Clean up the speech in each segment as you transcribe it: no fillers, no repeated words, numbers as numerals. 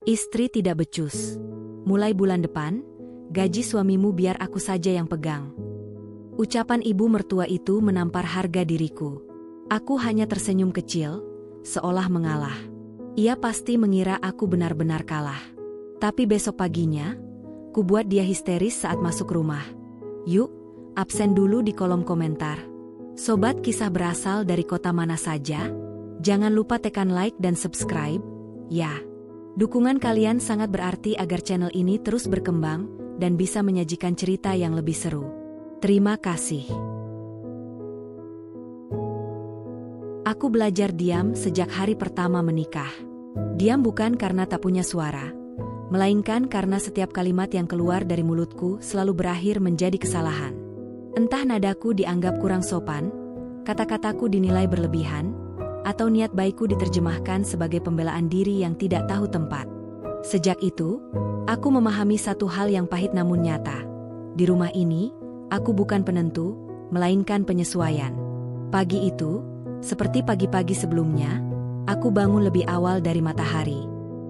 Istri tidak becus. Mulai bulan depan, gaji suamimu biar aku saja yang pegang. Ucapan ibu mertua itu menampar harga diriku. Aku hanya tersenyum kecil, seolah mengalah. Ia pasti mengira aku benar-benar kalah. Tapi besok paginya, ku buat dia histeris saat masuk rumah. Yuk, absen dulu di kolom komentar. Sobat kisah berasal dari kota mana saja? Jangan lupa tekan like dan subscribe, ya. Dukungan kalian sangat berarti agar channel ini terus berkembang dan bisa menyajikan cerita yang lebih seru. Terima kasih. Aku belajar diam sejak hari pertama menikah. Diam bukan karena tak punya suara, melainkan karena setiap kalimat yang keluar dari mulutku selalu berakhir menjadi kesalahan. Entah nadaku dianggap kurang sopan, kata-kataku dinilai berlebihan, atau niat baikku diterjemahkan sebagai pembelaan diri yang tidak tahu tempat. Sejak itu, aku memahami satu hal yang pahit namun nyata. Di rumah ini, aku bukan penentu, melainkan penyesuaian. Pagi itu, seperti pagi-pagi sebelumnya, aku bangun lebih awal dari matahari.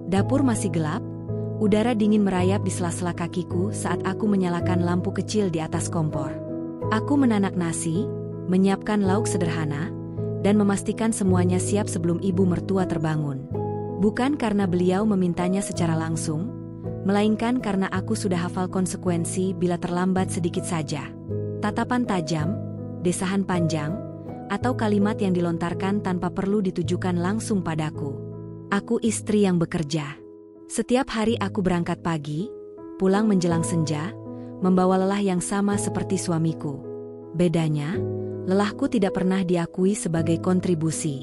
Dapur masih gelap, udara dingin merayap di sela-sela kakiku saat aku menyalakan lampu kecil di atas kompor. Aku menanak nasi, menyiapkan lauk sederhana, dan memastikan semuanya siap sebelum ibu mertua terbangun. Bukan karena beliau memintanya secara langsung, melainkan karena aku sudah hafal konsekuensi bila terlambat sedikit saja. Tatapan tajam, desahan panjang, atau kalimat yang dilontarkan tanpa perlu ditujukan langsung padaku. Aku istri yang bekerja. Setiap hari aku berangkat pagi, pulang menjelang senja, membawa lelah yang sama seperti suamiku. Bedanya, lelahku tidak pernah diakui sebagai kontribusi.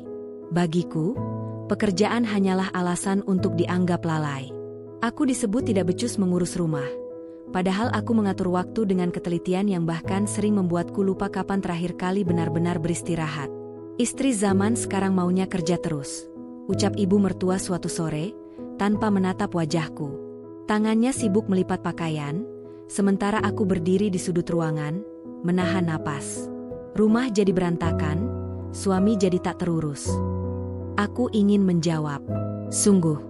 Bagiku, pekerjaan hanyalah alasan untuk dianggap lalai. Aku disebut tidak becus mengurus rumah. Padahal aku mengatur waktu dengan ketelitian yang bahkan sering membuatku lupa kapan terakhir kali benar-benar beristirahat. Istri zaman sekarang maunya kerja terus, ucap ibu mertua suatu sore, tanpa menatap wajahku. Tangannya sibuk melipat pakaian, sementara aku berdiri di sudut ruangan, menahan napas. Rumah jadi berantakan, suami jadi tak terurus. Aku ingin menjawab. Sungguh,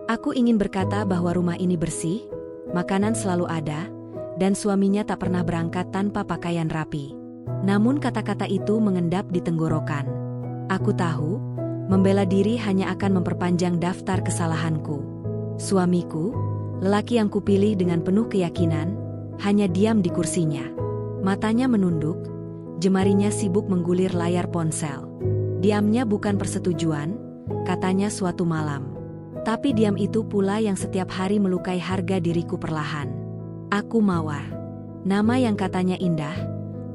aku ingin berkata bahwa rumah ini bersih, makanan selalu ada, dan suaminya tak pernah berangkat tanpa pakaian rapi. Namun kata-kata itu mengendap di tenggorokan. Aku tahu, membela diri hanya akan memperpanjang daftar kesalahanku. Suamiku, lelaki yang kupilih dengan penuh keyakinan, hanya diam di kursinya. Matanya menunduk, jemarinya sibuk menggulir layar ponsel. Diamnya bukan persetujuan, katanya suatu malam. Tapi diam itu pula yang setiap hari melukai harga diriku perlahan. Aku Mawar. Nama yang katanya indah,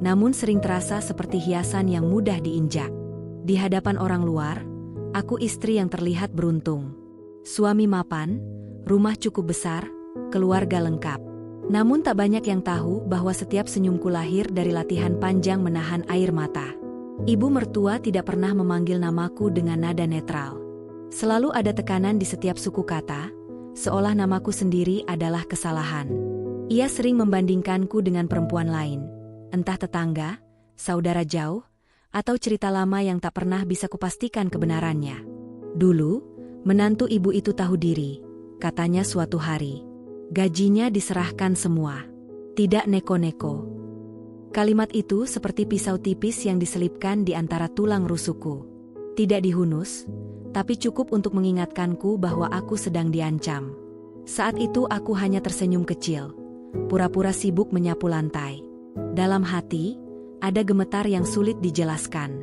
namun sering terasa seperti hiasan yang mudah diinjak. Di hadapan orang luar, aku istri yang terlihat beruntung. Suami mapan, rumah cukup besar, keluarga lengkap. Namun tak banyak yang tahu bahwa setiap senyumku lahir dari latihan panjang menahan air mata. Ibu mertua tidak pernah memanggil namaku dengan nada netral. Selalu ada tekanan di setiap suku kata, seolah namaku sendiri adalah kesalahan. Ia sering membandingkanku dengan perempuan lain, entah tetangga, saudara jauh, atau cerita lama yang tak pernah bisa kupastikan kebenarannya. Dulu, menantu ibu itu tahu diri, katanya suatu hari. Gajinya diserahkan semua. Tidak neko-neko. Kalimat itu seperti pisau tipis yang diselipkan di antara tulang rusukku. Tidak dihunus, tapi cukup untuk mengingatkanku bahwa aku sedang diancam. Saat itu aku hanya tersenyum kecil, pura-pura sibuk menyapu lantai. Dalam hati, ada gemetar yang sulit dijelaskan.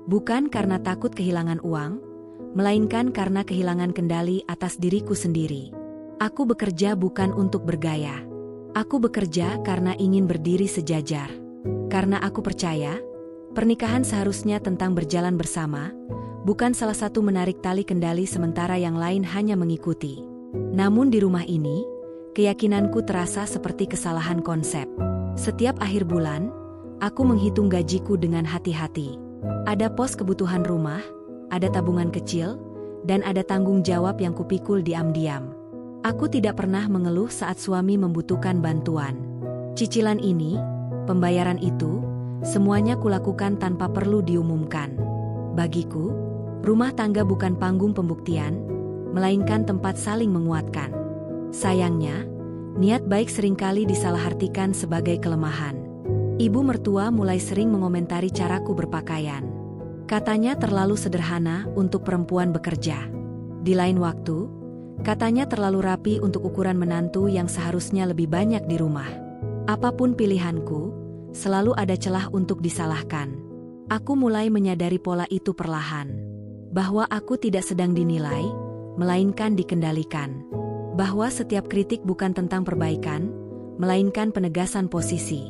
Bukan karena takut kehilangan uang, melainkan karena kehilangan kendali atas diriku sendiri. Aku bekerja bukan untuk bergaya. Aku bekerja karena ingin berdiri sejajar. Karena aku percaya, pernikahan seharusnya tentang berjalan bersama, bukan salah satu menarik tali kendali sementara yang lain hanya mengikuti. Namun di rumah ini, keyakinanku terasa seperti kesalahan konsep. Setiap akhir bulan, aku menghitung gajiku dengan hati-hati. Ada pos kebutuhan rumah, ada tabungan kecil, dan ada tanggung jawab yang kupikul diam-diam. Aku tidak pernah mengeluh saat suami membutuhkan bantuan. Cicilan ini, pembayaran itu, semuanya kulakukan tanpa perlu diumumkan. Bagiku, rumah tangga bukan panggung pembuktian, melainkan tempat saling menguatkan. Sayangnya, niat baik seringkali disalahartikan sebagai kelemahan. Ibu mertua mulai sering mengomentari caraku berpakaian. Katanya terlalu sederhana untuk perempuan bekerja. Di lain waktu, katanya terlalu rapi untuk ukuran menantu yang seharusnya lebih banyak di rumah. Apapun pilihanku, selalu ada celah untuk disalahkan. Aku mulai menyadari pola itu perlahan. Bahwa aku tidak sedang dinilai, melainkan dikendalikan. Bahwa setiap kritik bukan tentang perbaikan, melainkan penegasan posisi.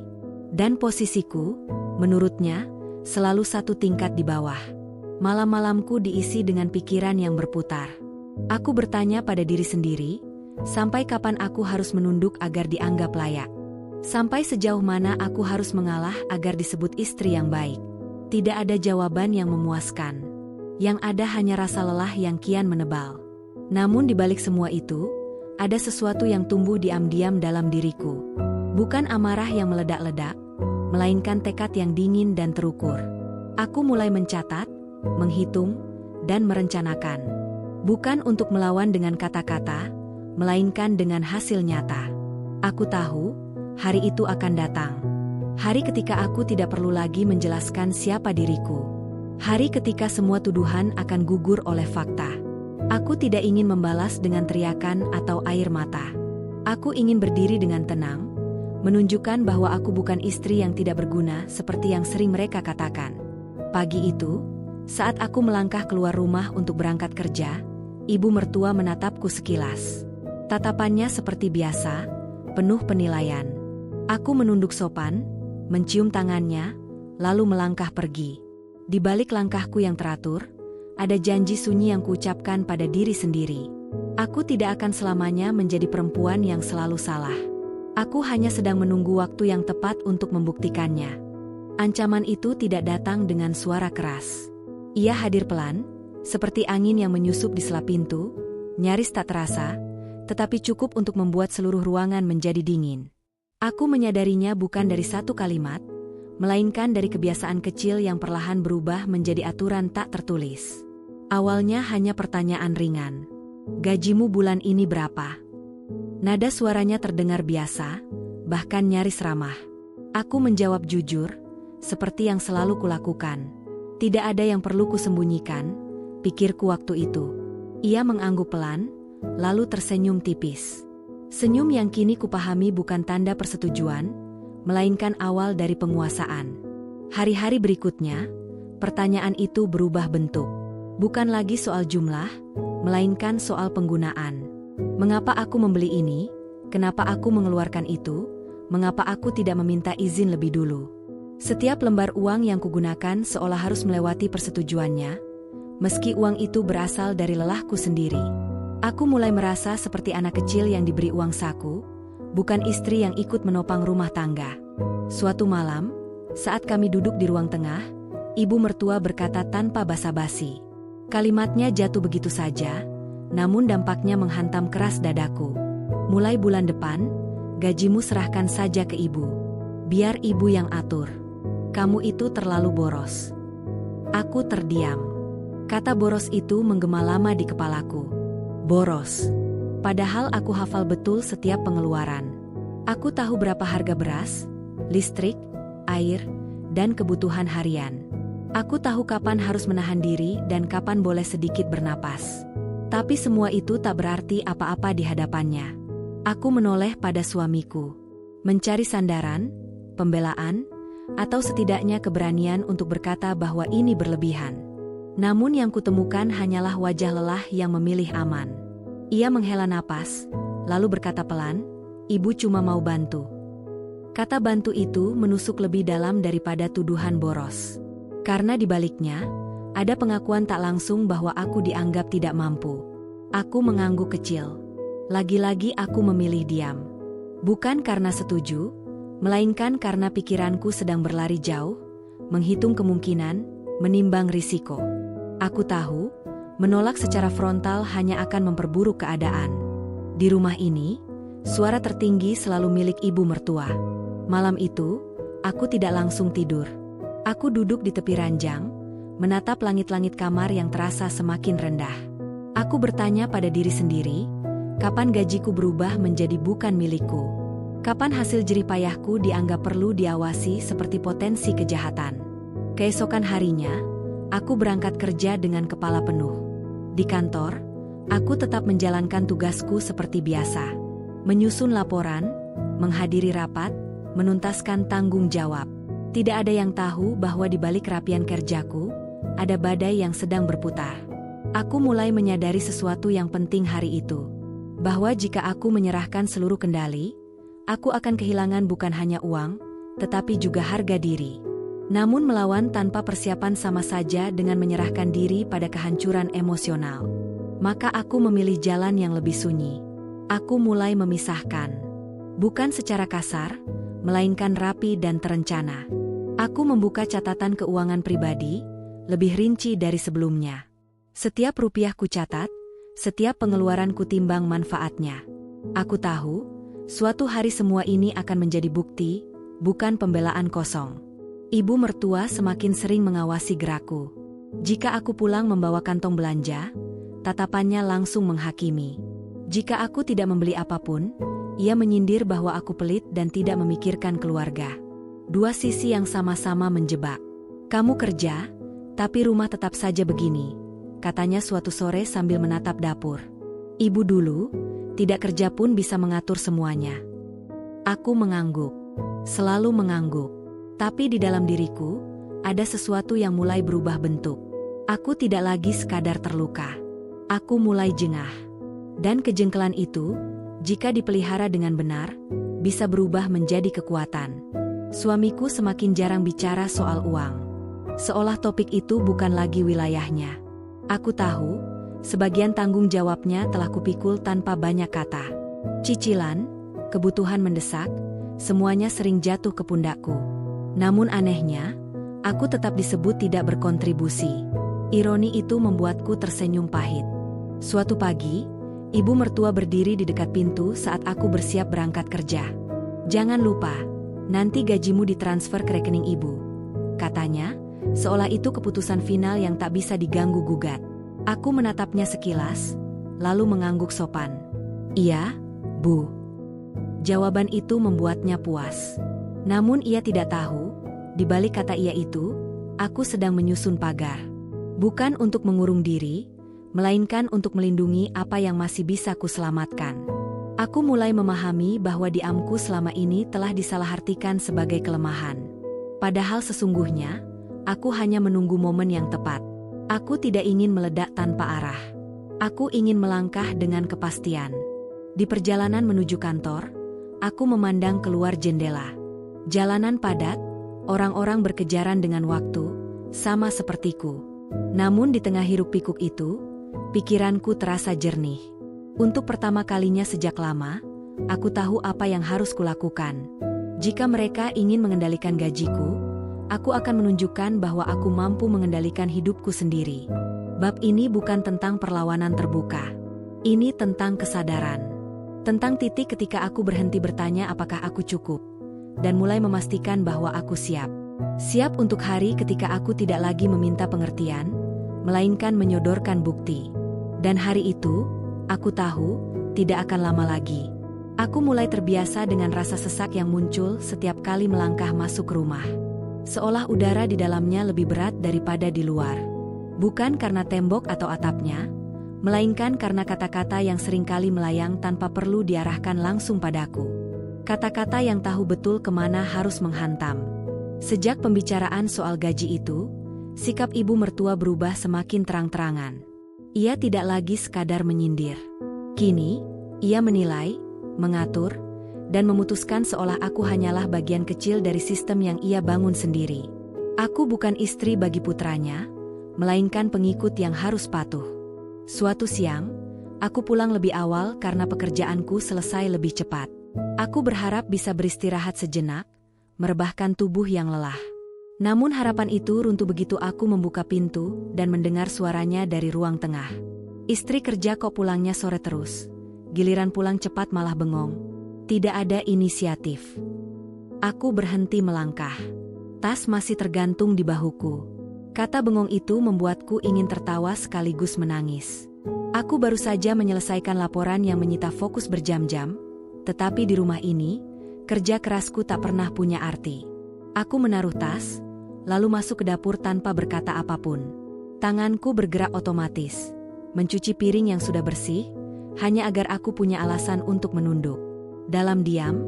Dan posisiku, menurutnya, selalu satu tingkat di bawah. Malam-malamku diisi dengan pikiran yang berputar. Aku bertanya pada diri sendiri, sampai kapan aku harus menunduk agar dianggap layak? Sampai sejauh mana aku harus mengalah agar disebut istri yang baik? Tidak ada jawaban yang memuaskan. Yang ada hanya rasa lelah yang kian menebal. Namun di balik semua itu, ada sesuatu yang tumbuh diam-diam dalam diriku. Bukan amarah yang meledak-ledak, melainkan tekad yang dingin dan terukur. Aku mulai mencatat, menghitung, dan merencanakan. Bukan untuk melawan dengan kata-kata, melainkan dengan hasil nyata. Aku tahu, hari itu akan datang. Hari ketika aku tidak perlu lagi menjelaskan siapa diriku. Hari ketika semua tuduhan akan gugur oleh fakta. Aku tidak ingin membalas dengan teriakan atau air mata. Aku ingin berdiri dengan tenang, menunjukkan bahwa aku bukan istri yang tidak berguna seperti yang sering mereka katakan. Pagi itu, saat aku melangkah keluar rumah untuk berangkat kerja, ibu mertua menatapku sekilas. Tatapannya seperti biasa, penuh penilaian. Aku menunduk sopan, mencium tangannya, lalu melangkah pergi. Di balik langkahku yang teratur, ada janji sunyi yang kuucapkan pada diri sendiri. Aku tidak akan selamanya menjadi perempuan yang selalu salah. Aku hanya sedang menunggu waktu yang tepat untuk membuktikannya. Ancaman itu tidak datang dengan suara keras. Ia hadir pelan, seperti angin yang menyusup di sela pintu, nyaris tak terasa, tetapi cukup untuk membuat seluruh ruangan menjadi dingin. Aku menyadarinya bukan dari satu kalimat, melainkan dari kebiasaan kecil yang perlahan berubah menjadi aturan tak tertulis. Awalnya hanya pertanyaan ringan. Gajimu bulan ini berapa? Nada suaranya terdengar biasa, bahkan nyaris ramah. Aku menjawab jujur, seperti yang selalu kulakukan. Tidak ada yang perlu kusembunyikan, pikirku waktu itu. Ia mengangguk pelan, lalu tersenyum tipis. Senyum yang kini kupahami bukan tanda persetujuan, melainkan awal dari penguasaan. Hari-hari berikutnya, pertanyaan itu berubah bentuk. Bukan lagi soal jumlah, melainkan soal penggunaan. Mengapa aku membeli ini? Kenapa aku mengeluarkan itu? Mengapa aku tidak meminta izin lebih dulu? Setiap lembar uang yang kugunakan seolah harus melewati persetujuannya, meski uang itu berasal dari lelahku sendiri. Aku mulai merasa seperti anak kecil yang diberi uang saku, bukan istri yang ikut menopang rumah tangga. Suatu malam, saat kami duduk di ruang tengah, ibu mertua berkata tanpa basa-basi. Kalimatnya jatuh begitu saja, namun dampaknya menghantam keras dadaku. Mulai bulan depan, gajimu serahkan saja ke ibu. Biar ibu yang atur. Kamu itu terlalu boros. Aku terdiam. Kata boros itu menggema lama di kepalaku. Boros. Padahal aku hafal betul setiap pengeluaran. Aku tahu berapa harga beras, listrik, air, dan kebutuhan harian. Aku tahu kapan harus menahan diri dan kapan boleh sedikit bernapas. Tapi semua itu tak berarti apa-apa di hadapannya. Aku menoleh pada suamiku. Mencari sandaran, pembelaan, atau setidaknya keberanian untuk berkata bahwa ini berlebihan. Namun yang kutemukan hanyalah wajah lelah yang memilih aman. Ia menghela napas, lalu berkata pelan, "Ibu cuma mau bantu." Kata bantu itu menusuk lebih dalam daripada tuduhan boros. Karena di baliknya, ada pengakuan tak langsung bahwa aku dianggap tidak mampu. Aku mengangguk kecil. Lagi-lagi aku memilih diam. Bukan karena setuju, melainkan karena pikiranku sedang berlari jauh, menghitung kemungkinan, menimbang risiko. Aku tahu, menolak secara frontal hanya akan memperburuk keadaan. Di rumah ini, suara tertinggi selalu milik ibu mertua. Malam itu, aku tidak langsung tidur. Aku duduk di tepi ranjang, menatap langit-langit kamar yang terasa semakin rendah. Aku bertanya pada diri sendiri, kapan gajiku berubah menjadi bukan milikku? Kapan hasil jerih payahku dianggap perlu diawasi seperti potensi kejahatan? Keesokan harinya, aku berangkat kerja dengan kepala penuh. Di kantor, aku tetap menjalankan tugasku seperti biasa. Menyusun laporan, menghadiri rapat, menuntaskan tanggung jawab. Tidak ada yang tahu bahwa di balik rapian kerjaku, ada badai yang sedang berputar. Aku mulai menyadari sesuatu yang penting hari itu. Bahwa jika aku menyerahkan seluruh kendali, aku akan kehilangan bukan hanya uang, tetapi juga harga diri. Namun melawan tanpa persiapan sama saja dengan menyerahkan diri pada kehancuran emosional. Maka aku memilih jalan yang lebih sunyi. Aku mulai memisahkan. Bukan secara kasar, melainkan rapi dan terencana. Aku membuka catatan keuangan pribadi, lebih rinci dari sebelumnya. Setiap rupiah ku catat, setiap pengeluaran ku timbang manfaatnya. Aku tahu, suatu hari semua ini akan menjadi bukti, bukan pembelaan kosong. Ibu mertua semakin sering mengawasi gerakku. Jika aku pulang membawa kantong belanja, tatapannya langsung menghakimi. Jika aku tidak membeli apapun, ia menyindir bahwa aku pelit dan tidak memikirkan keluarga. Dua sisi yang sama-sama menjebak. Kamu kerja, tapi rumah tetap saja begini, katanya suatu sore sambil menatap dapur. Ibu dulu, tidak kerja pun bisa mengatur semuanya. Aku mengangguk. Selalu mengangguk. Tapi di dalam diriku, ada sesuatu yang mulai berubah bentuk. Aku tidak lagi sekadar terluka. Aku mulai jengah. Dan kejengkelan itu, jika dipelihara dengan benar, bisa berubah menjadi kekuatan. Suamiku semakin jarang bicara soal uang. Seolah topik itu bukan lagi wilayahnya. Aku tahu, sebagian tanggung jawabnya telah kupikul tanpa banyak kata. Cicilan, kebutuhan mendesak, semuanya sering jatuh ke pundakku. Namun anehnya, aku tetap disebut tidak berkontribusi. Ironi itu membuatku tersenyum pahit. Suatu pagi, ibu mertua berdiri di dekat pintu saat aku bersiap berangkat kerja. "Jangan lupa, nanti gajimu ditransfer ke rekening ibu," katanya, seolah itu keputusan final yang tak bisa diganggu-gugat. Aku menatapnya sekilas, lalu mengangguk sopan. "Iya, Bu." Jawaban itu membuatnya puas. Namun ia tidak tahu, di balik kata iya itu, aku sedang menyusun pagar. Bukan untuk mengurung diri, melainkan untuk melindungi apa yang masih bisa kuselamatkan. Aku mulai memahami bahwa diamku selama ini telah disalahartikan sebagai kelemahan. Padahal sesungguhnya, aku hanya menunggu momen yang tepat. Aku tidak ingin meledak tanpa arah. Aku ingin melangkah dengan kepastian. Di perjalanan menuju kantor, aku memandang keluar jendela. Jalanan padat, orang-orang berkejaran dengan waktu, sama sepertiku. Namun di tengah hiruk-pikuk itu, pikiranku terasa jernih. Untuk pertama kalinya sejak lama, aku tahu apa yang harus kulakukan. Jika mereka ingin mengendalikan gajiku, aku akan menunjukkan bahwa aku mampu mengendalikan hidupku sendiri. Bab ini bukan tentang perlawanan terbuka. Ini tentang kesadaran. Tentang titik ketika aku berhenti bertanya apakah aku cukup, dan mulai memastikan bahwa aku siap. Siap untuk hari ketika aku tidak lagi meminta pengertian, melainkan menyodorkan bukti. Dan hari itu, aku tahu, tidak akan lama lagi. Aku mulai terbiasa dengan rasa sesak yang muncul setiap kali melangkah masuk rumah. Seolah udara di dalamnya lebih berat daripada di luar. Bukan karena tembok atau atapnya, melainkan karena kata-kata yang seringkali melayang tanpa perlu diarahkan langsung padaku. Kata-kata yang tahu betul kemana harus menghantam. Sejak pembicaraan soal gaji itu, sikap ibu mertua berubah semakin terang-terangan. Ia tidak lagi sekadar menyindir. Kini, ia menilai, mengatur, dan memutuskan seolah aku hanyalah bagian kecil dari sistem yang ia bangun sendiri. Aku bukan istri bagi putranya, melainkan pengikut yang harus patuh. Suatu siang, aku pulang lebih awal karena pekerjaanku selesai lebih cepat. Aku berharap bisa beristirahat sejenak, merebahkan tubuh yang lelah. Namun harapan itu runtuh begitu aku membuka pintu dan mendengar suaranya dari ruang tengah. "Istri kerja kok pulangnya sore terus? Giliran pulang cepat malah bengong. Tidak ada inisiatif." Aku berhenti melangkah. Tas masih tergantung di bahuku. Kata bengong itu membuatku ingin tertawa sekaligus menangis. Aku baru saja menyelesaikan laporan yang menyita fokus berjam-jam, tetapi di rumah ini, kerja kerasku tak pernah punya arti. Aku menaruh tas, lalu masuk ke dapur tanpa berkata apapun. Tanganku bergerak otomatis, mencuci piring yang sudah bersih, hanya agar aku punya alasan untuk menunduk. Dalam diam,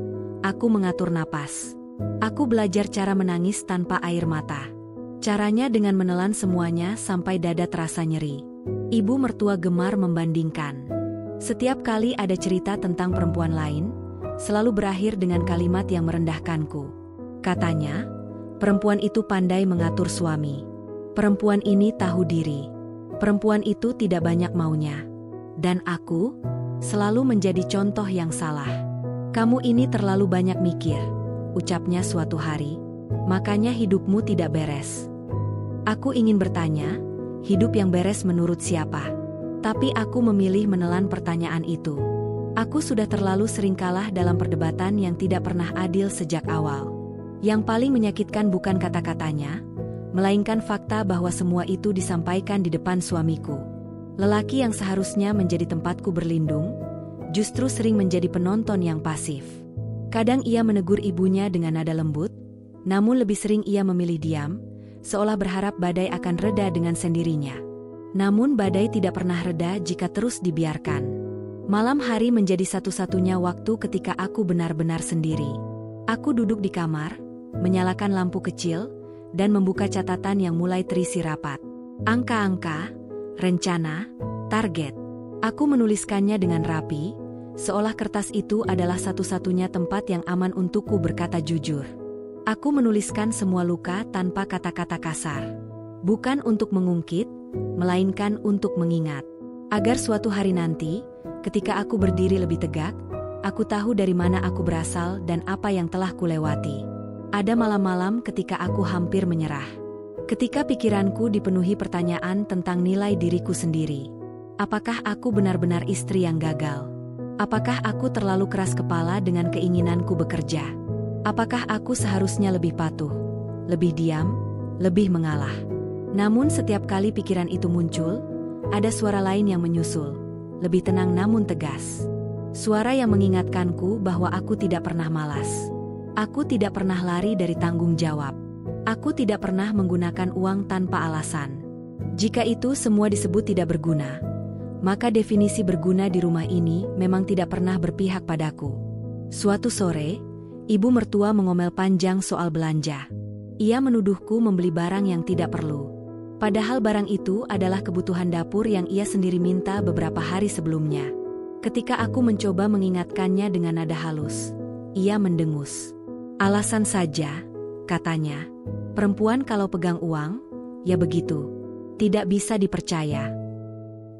aku mengatur napas. Aku belajar cara menangis tanpa air mata. Caranya dengan menelan semuanya sampai dada terasa nyeri. Ibu mertua gemar membandingkan. Setiap kali ada cerita tentang perempuan lain, selalu berakhir dengan kalimat yang merendahkanku. Katanya, perempuan itu pandai mengatur suami. Perempuan ini tahu diri. Perempuan itu tidak banyak maunya. Dan aku selalu menjadi contoh yang salah. Kamu ini terlalu banyak mikir, ucapnya suatu hari. Makanya hidupmu tidak beres. Aku ingin bertanya, hidup yang beres menurut siapa? Tapi aku memilih menelan pertanyaan itu. Aku sudah terlalu sering kalah dalam perdebatan yang tidak pernah adil sejak awal. Yang paling menyakitkan bukan kata-katanya, melainkan fakta bahwa semua itu disampaikan di depan suamiku. Lelaki yang seharusnya menjadi tempatku berlindung, justru sering menjadi penonton yang pasif. Kadang ia menegur ibunya dengan nada lembut, namun lebih sering ia memilih diam, seolah berharap badai akan reda dengan sendirinya. Namun badai tidak pernah reda jika terus dibiarkan. Malam hari menjadi satu-satunya waktu ketika aku benar-benar sendiri. Aku duduk di kamar, menyalakan lampu kecil, dan membuka catatan yang mulai terisi rapat. Angka-angka, rencana, target. Aku menuliskannya dengan rapi, seolah kertas itu adalah satu-satunya tempat yang aman untukku berkata jujur. Aku menuliskan semua luka tanpa kata-kata kasar. Bukan untuk mengungkit, melainkan untuk mengingat. Agar suatu hari nanti, ketika aku berdiri lebih tegak, aku tahu dari mana aku berasal dan apa yang telah kulewati. Ada malam-malam ketika aku hampir menyerah. Ketika pikiranku dipenuhi pertanyaan tentang nilai diriku sendiri. Apakah aku benar-benar istri yang gagal? Apakah aku terlalu keras kepala dengan keinginanku bekerja? Apakah aku seharusnya lebih patuh, lebih diam, lebih mengalah? Namun setiap kali pikiran itu muncul, ada suara lain yang menyusul, lebih tenang namun tegas. Suara yang mengingatkanku bahwa aku tidak pernah malas. Aku tidak pernah lari dari tanggung jawab. Aku tidak pernah menggunakan uang tanpa alasan. Jika itu semua disebut tidak berguna, maka definisi berguna di rumah ini memang tidak pernah berpihak padaku. Suatu sore, ibu mertua mengomel panjang soal belanja. Ia menuduhku membeli barang yang tidak perlu. Padahal barang itu adalah kebutuhan dapur yang ia sendiri minta beberapa hari sebelumnya. Ketika aku mencoba mengingatkannya dengan nada halus, ia mendengus. Alasan saja, katanya. Perempuan kalau pegang uang, ya begitu. Tidak bisa dipercaya.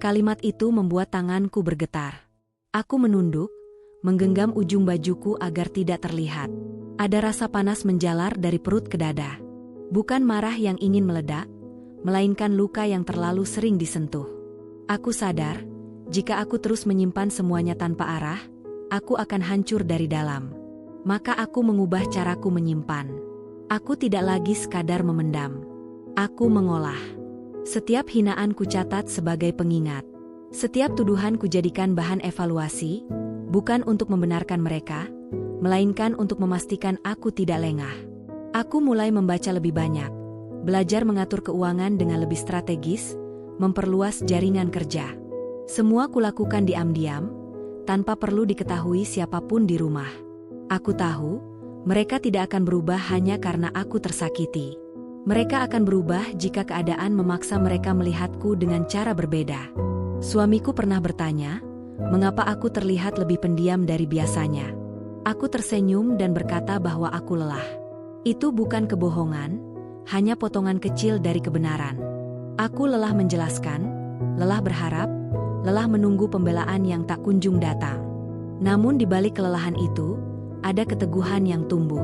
Kalimat itu membuat tanganku bergetar. Aku menunduk, menggenggam ujung bajuku agar tidak terlihat. Ada rasa panas menjalar dari perut ke dada. Bukan marah yang ingin meledak, melainkan luka yang terlalu sering disentuh. Aku sadar, jika aku terus menyimpan semuanya tanpa arah, aku akan hancur dari dalam. Maka aku mengubah caraku menyimpan. Aku tidak lagi sekadar memendam. Aku mengolah. Setiap hinaan ku catat sebagai pengingat. Setiap tuduhan ku jadikan bahan evaluasi, bukan untuk membenarkan mereka, melainkan untuk memastikan aku tidak lengah. Aku mulai membaca lebih banyak, belajar mengatur keuangan dengan lebih strategis, memperluas jaringan kerja. Semua kulakukan diam-diam, tanpa perlu diketahui siapapun di rumah. Aku tahu, mereka tidak akan berubah hanya karena aku tersakiti. Mereka akan berubah jika keadaan memaksa mereka melihatku dengan cara berbeda. Suamiku pernah bertanya, mengapa aku terlihat lebih pendiam dari biasanya. Aku tersenyum dan berkata bahwa aku lelah. Itu bukan kebohongan, hanya potongan kecil dari kebenaran. Aku lelah menjelaskan, lelah berharap, lelah menunggu pembelaan yang tak kunjung datang. Namun di balik kelelahan itu, ada keteguhan yang tumbuh.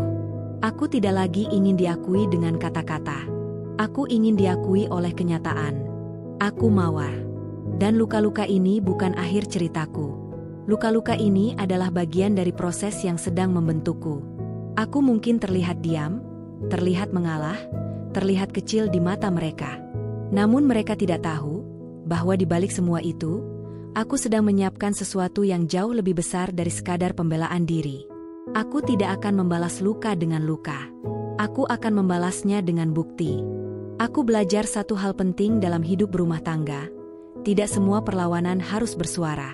Aku tidak lagi ingin diakui dengan kata-kata. Aku ingin diakui oleh kenyataan. Aku mawar. Dan luka-luka ini bukan akhir ceritaku. Luka-luka ini adalah bagian dari proses yang sedang membentukku. Aku mungkin terlihat diam, terlihat mengalah, terlihat kecil di mata mereka. Namun mereka tidak tahu bahwa di balik semua itu, Aku sedang menyiapkan sesuatu yang jauh lebih besar dari sekadar pembelaan diri. Aku tidak akan membalas luka dengan luka. Aku akan membalasnya dengan bukti. Aku belajar satu hal penting dalam hidup berumah tangga. Tidak semua perlawanan harus bersuara.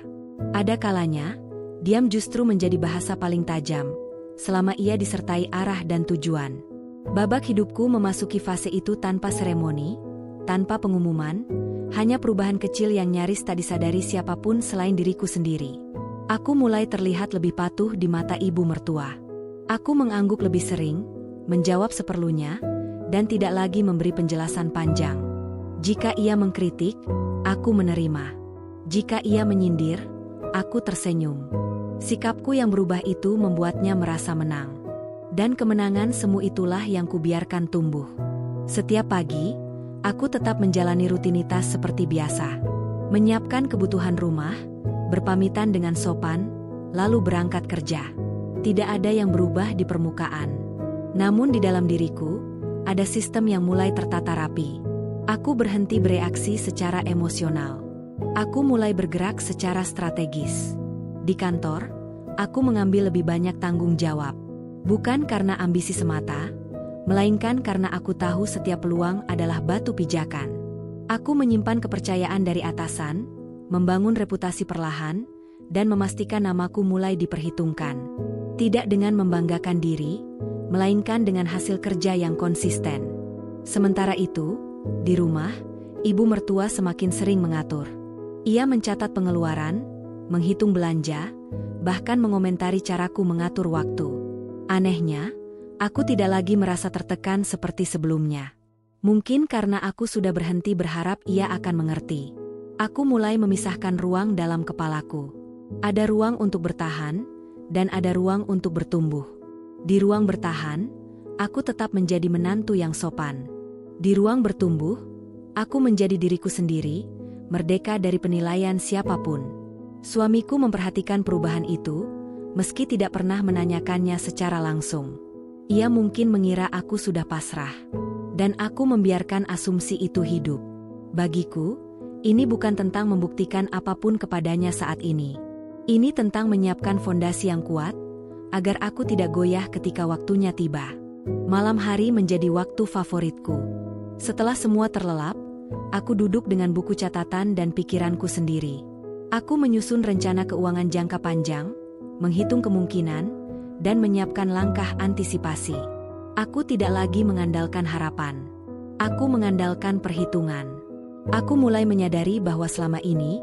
Ada kalanya, diam justru menjadi bahasa paling tajam, selama ia disertai arah dan tujuan. Babak hidupku memasuki fase itu tanpa seremoni, tanpa pengumuman, hanya perubahan kecil yang nyaris tak disadari siapapun selain diriku sendiri. Aku mulai terlihat lebih patuh di mata ibu mertua. Aku mengangguk lebih sering, menjawab seperlunya, dan tidak lagi memberi penjelasan panjang. Jika ia mengkritik, aku menerima. Jika ia menyindir, aku tersenyum. Sikapku yang berubah itu membuatnya merasa menang. Dan kemenangan semu itulah yang kubiarkan tumbuh. Setiap pagi, aku tetap menjalani rutinitas seperti biasa. Menyiapkan kebutuhan rumah, berpamitan dengan sopan, lalu berangkat kerja. Tidak ada yang berubah di permukaan. Namun di dalam diriku, ada sistem yang mulai tertata rapi. Aku berhenti bereaksi secara emosional. Aku mulai bergerak secara strategis. Di kantor, aku mengambil lebih banyak tanggung jawab. Bukan karena ambisi semata, melainkan karena aku tahu setiap peluang adalah batu pijakan. Aku menyimpan kepercayaan dari atasan, membangun reputasi perlahan, dan memastikan namaku mulai diperhitungkan. Tidak dengan membanggakan diri, melainkan dengan hasil kerja yang konsisten. Sementara itu, di rumah, ibu mertua semakin sering mengatur. Ia mencatat pengeluaran, menghitung belanja, bahkan mengomentari caraku mengatur waktu. Anehnya, aku tidak lagi merasa tertekan seperti sebelumnya. Mungkin karena aku sudah berhenti berharap ia akan mengerti. Aku mulai memisahkan ruang dalam kepalaku. Ada ruang untuk bertahan, dan ada ruang untuk bertumbuh. Di ruang bertahan, aku tetap menjadi menantu yang sopan. Di ruang bertumbuh, aku menjadi diriku sendiri, merdeka dari penilaian siapapun. Suamiku memperhatikan perubahan itu, meski tidak pernah menanyakannya secara langsung. Ia mungkin mengira aku sudah pasrah. Dan aku membiarkan asumsi itu hidup. Bagiku, ini bukan tentang membuktikan apapun kepadanya saat ini. Ini tentang menyiapkan fondasi yang kuat, agar aku tidak goyah ketika waktunya tiba. Malam hari menjadi waktu favoritku. Setelah semua terlelap, aku duduk dengan buku catatan dan pikiranku sendiri. Aku menyusun rencana keuangan jangka panjang, menghitung kemungkinan, dan menyiapkan langkah antisipasi. Aku tidak lagi mengandalkan harapan. Aku mengandalkan perhitungan. Aku mulai menyadari bahwa selama ini,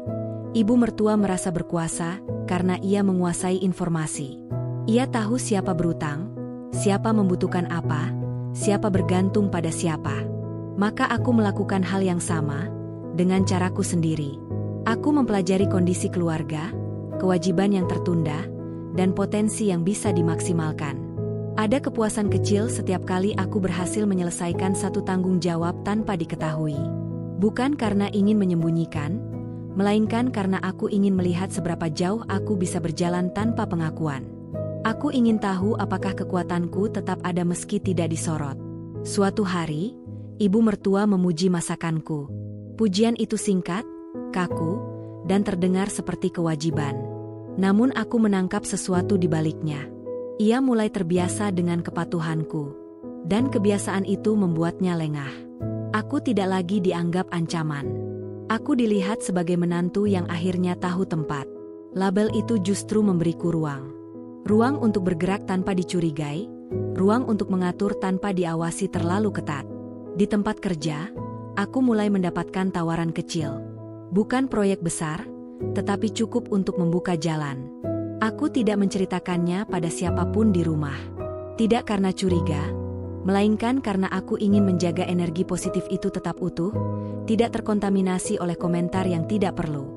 ibu mertua merasa berkuasa karena ia menguasai informasi. Ia tahu siapa berutang, siapa membutuhkan apa, siapa bergantung pada siapa. Maka aku melakukan hal yang sama, dengan caraku sendiri. Aku mempelajari kondisi keluarga, kewajiban yang tertunda, dan potensi yang bisa dimaksimalkan. Ada kepuasan kecil setiap kali aku berhasil menyelesaikan satu tanggung jawab tanpa diketahui. Bukan karena ingin menyembunyikan, melainkan karena aku ingin melihat seberapa jauh aku bisa berjalan tanpa pengakuan. Aku ingin tahu apakah kekuatanku tetap ada meski tidak disorot. Suatu hari, ibu mertua memuji masakanku. Pujian itu singkat, kaku, dan terdengar seperti kewajiban. Namun aku menangkap sesuatu di baliknya. Ia mulai terbiasa dengan kepatuhanku. Dan kebiasaan itu membuatnya lengah. Aku tidak lagi dianggap ancaman. Aku dilihat sebagai menantu yang akhirnya tahu tempat. Label itu justru memberiku ruang. Ruang untuk bergerak tanpa dicurigai, ruang untuk mengatur tanpa diawasi terlalu ketat. Di tempat kerja, aku mulai mendapatkan tawaran kecil. Bukan proyek besar, tetapi cukup untuk membuka jalan. Aku tidak menceritakannya pada siapapun di rumah. Tidak karena curiga, melainkan karena aku ingin menjaga energi positif itu tetap utuh, tidak terkontaminasi oleh komentar yang tidak perlu.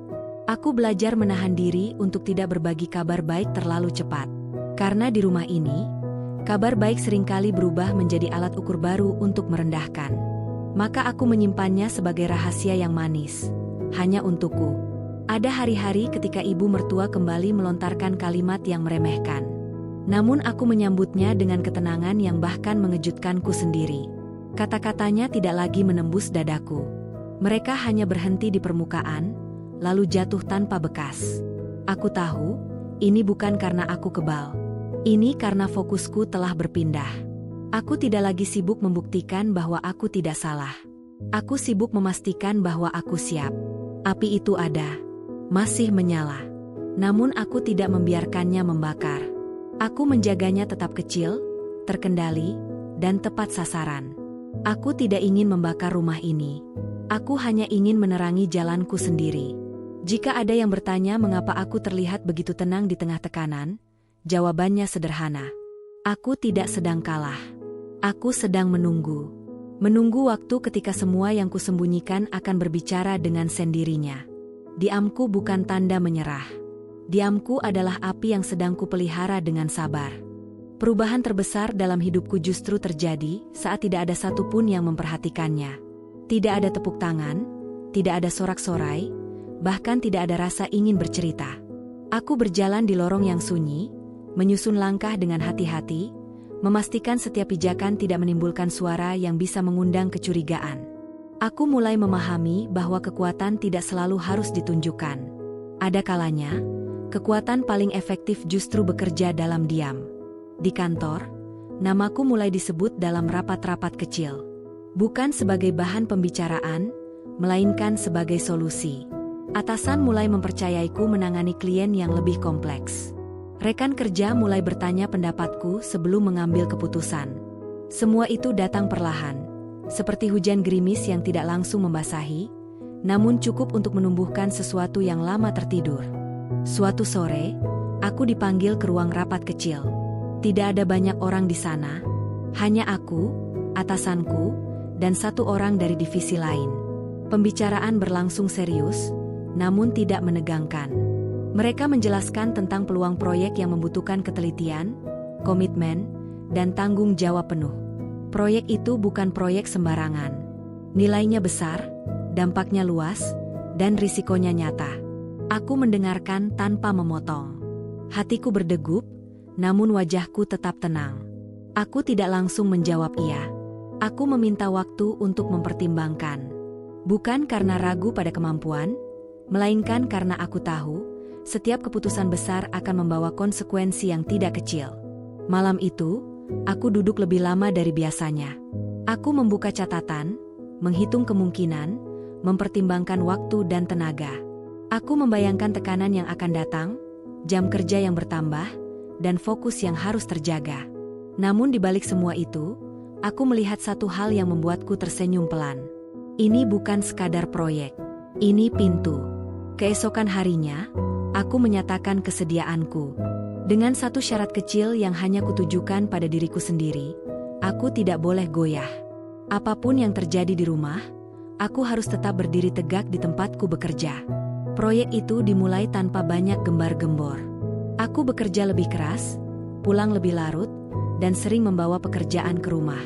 Aku belajar menahan diri untuk tidak berbagi kabar baik terlalu cepat. Karena di rumah ini, kabar baik seringkali berubah menjadi alat ukur baru untuk merendahkan. Maka aku menyimpannya sebagai rahasia yang manis, hanya untukku. Ada hari-hari ketika ibu mertua kembali melontarkan kalimat yang meremehkan. Namun aku menyambutnya dengan ketenangan yang bahkan mengejutkanku sendiri. Kata-katanya tidak lagi menembus dadaku. Mereka hanya berhenti di permukaan, lalu jatuh tanpa bekas. Aku tahu, ini bukan karena aku kebal. Ini karena fokusku telah berpindah. Aku tidak lagi sibuk membuktikan bahwa aku tidak salah. Aku sibuk memastikan bahwa aku siap. Api itu ada, masih menyala. Namun aku tidak membiarkannya membakar. Aku menjaganya tetap kecil, terkendali, dan tepat sasaran. Aku tidak ingin membakar rumah ini. Aku hanya ingin menerangi jalanku sendiri. Jika ada yang bertanya mengapa aku terlihat begitu tenang di tengah tekanan, jawabannya sederhana. Aku tidak sedang kalah. Aku sedang menunggu. Menunggu waktu ketika semua yang kusembunyikan akan berbicara dengan sendirinya. Diamku bukan tanda menyerah. Diamku adalah api yang sedang kupelihara dengan sabar. Perubahan terbesar dalam hidupku justru terjadi saat tidak ada satupun yang memperhatikannya. Tidak ada tepuk tangan, tidak ada sorak-sorai, bahkan tidak ada rasa ingin bercerita. Aku berjalan di lorong yang sunyi, menyusun langkah dengan hati-hati, memastikan setiap pijakan tidak menimbulkan suara yang bisa mengundang kecurigaan. Aku mulai memahami bahwa kekuatan tidak selalu harus ditunjukkan. Ada kalanya, kekuatan paling efektif justru bekerja dalam diam. Di kantor, namaku mulai disebut dalam rapat-rapat kecil. Bukan sebagai bahan pembicaraan, melainkan sebagai solusi. Atasan mulai mempercayaiku menangani klien yang lebih kompleks. Rekan kerja mulai bertanya pendapatku sebelum mengambil keputusan. Semua itu datang perlahan, seperti hujan gerimis yang tidak langsung membasahi, namun cukup untuk menumbuhkan sesuatu yang lama tertidur. Suatu sore, aku dipanggil ke ruang rapat kecil. Tidak ada banyak orang di sana, hanya aku, atasanku, dan satu orang dari divisi lain. Pembicaraan berlangsung serius, namun tidak menegangkan. Mereka menjelaskan tentang peluang proyek yang membutuhkan ketelitian, komitmen, dan tanggung jawab penuh. Proyek itu bukan proyek sembarangan. Nilainya besar, dampaknya luas, dan risikonya nyata. Aku mendengarkan tanpa memotong. Hatiku berdegup, namun wajahku tetap tenang. Aku tidak langsung menjawab iya. Aku meminta waktu untuk mempertimbangkan. Bukan karena ragu pada kemampuan, melainkan karena aku tahu, setiap keputusan besar akan membawa konsekuensi yang tidak kecil. Malam itu, aku duduk lebih lama dari biasanya. Aku membuka catatan, menghitung kemungkinan, mempertimbangkan waktu dan tenaga. Aku membayangkan tekanan yang akan datang, jam kerja yang bertambah, dan fokus yang harus terjaga. Namun di balik semua itu, aku melihat satu hal yang membuatku tersenyum pelan. Ini bukan sekadar proyek. Ini pintu. Keesokan harinya, aku menyatakan kesediaanku. Dengan satu syarat kecil yang hanya kutujukan pada diriku sendiri, aku tidak boleh goyah. Apapun yang terjadi di rumah, aku harus tetap berdiri tegak di tempatku bekerja. Proyek itu dimulai tanpa banyak gembar-gembor. Aku bekerja lebih keras, pulang lebih larut, dan sering membawa pekerjaan ke rumah.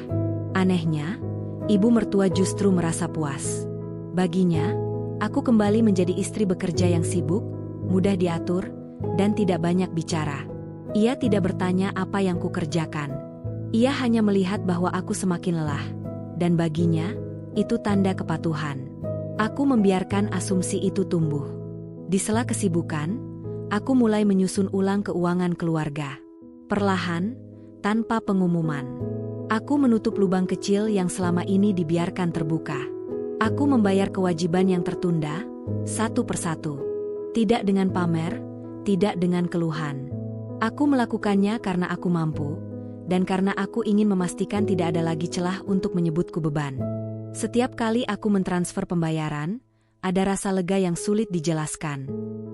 Anehnya, ibu mertua justru merasa puas. Baginya, aku kembali menjadi istri bekerja yang sibuk, mudah diatur, dan tidak banyak bicara. Ia tidak bertanya apa yang kukerjakan. Ia hanya melihat bahwa aku semakin lelah, dan baginya, itu tanda kepatuhan. Aku membiarkan asumsi itu tumbuh. Di sela kesibukan, aku mulai menyusun ulang keuangan keluarga. Perlahan, tanpa pengumuman. Aku menutup lubang kecil yang selama ini dibiarkan terbuka. Aku membayar kewajiban yang tertunda, satu persatu. Tidak dengan pamer, tidak dengan keluhan. Aku melakukannya karena aku mampu, dan karena aku ingin memastikan tidak ada lagi celah untuk menyebutku beban. Setiap kali aku mentransfer pembayaran, ada rasa lega yang sulit dijelaskan.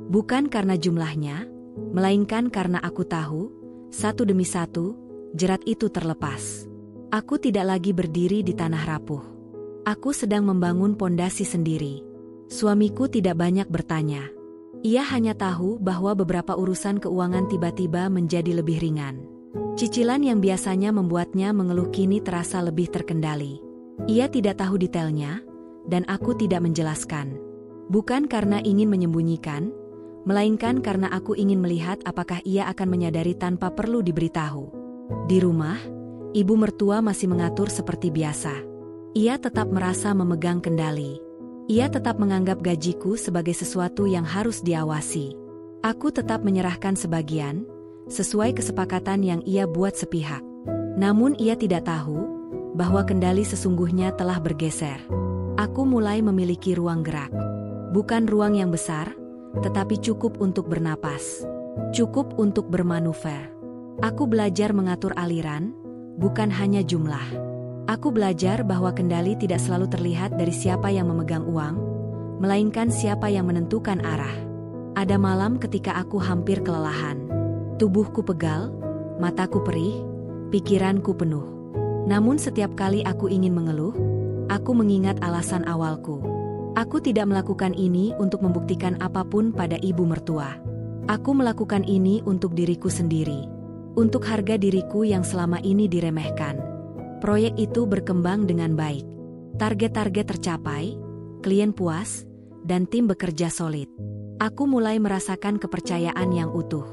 Bukan karena jumlahnya, melainkan karena aku tahu, satu demi satu, jerat itu terlepas. Aku tidak lagi berdiri di tanah rapuh. Aku sedang membangun pondasi sendiri. Suamiku tidak banyak bertanya. Ia hanya tahu bahwa beberapa urusan keuangan tiba-tiba menjadi lebih ringan. Cicilan yang biasanya membuatnya mengeluh kini terasa lebih terkendali. Ia tidak tahu detailnya, dan aku tidak menjelaskan. Bukan karena ingin menyembunyikan, melainkan karena aku ingin melihat apakah ia akan menyadari tanpa perlu diberitahu. Di rumah, ibu mertua masih mengatur seperti biasa. Ia tetap merasa memegang kendali. Ia tetap menganggap gajiku sebagai sesuatu yang harus diawasi. Aku tetap menyerahkan sebagian, sesuai kesepakatan yang ia buat sepihak. Namun ia tidak tahu bahwa kendali sesungguhnya telah bergeser. Aku mulai memiliki ruang gerak. Bukan ruang yang besar, tetapi cukup untuk bernapas. Cukup untuk bermanuver. Aku belajar mengatur aliran, bukan hanya jumlah. Aku belajar bahwa kendali tidak selalu terlihat dari siapa yang memegang uang, melainkan siapa yang menentukan arah. Ada malam ketika aku hampir kelelahan. Tubuhku pegal, mataku perih, pikiranku penuh. Namun setiap kali aku ingin mengeluh, aku mengingat alasan awalku. Aku tidak melakukan ini untuk membuktikan apapun pada ibu mertua. Aku melakukan ini untuk diriku sendiri. Untuk harga diriku yang selama ini diremehkan. Proyek itu berkembang dengan baik. Target-target tercapai, klien puas, dan tim bekerja solid. Aku mulai merasakan kepercayaan yang utuh.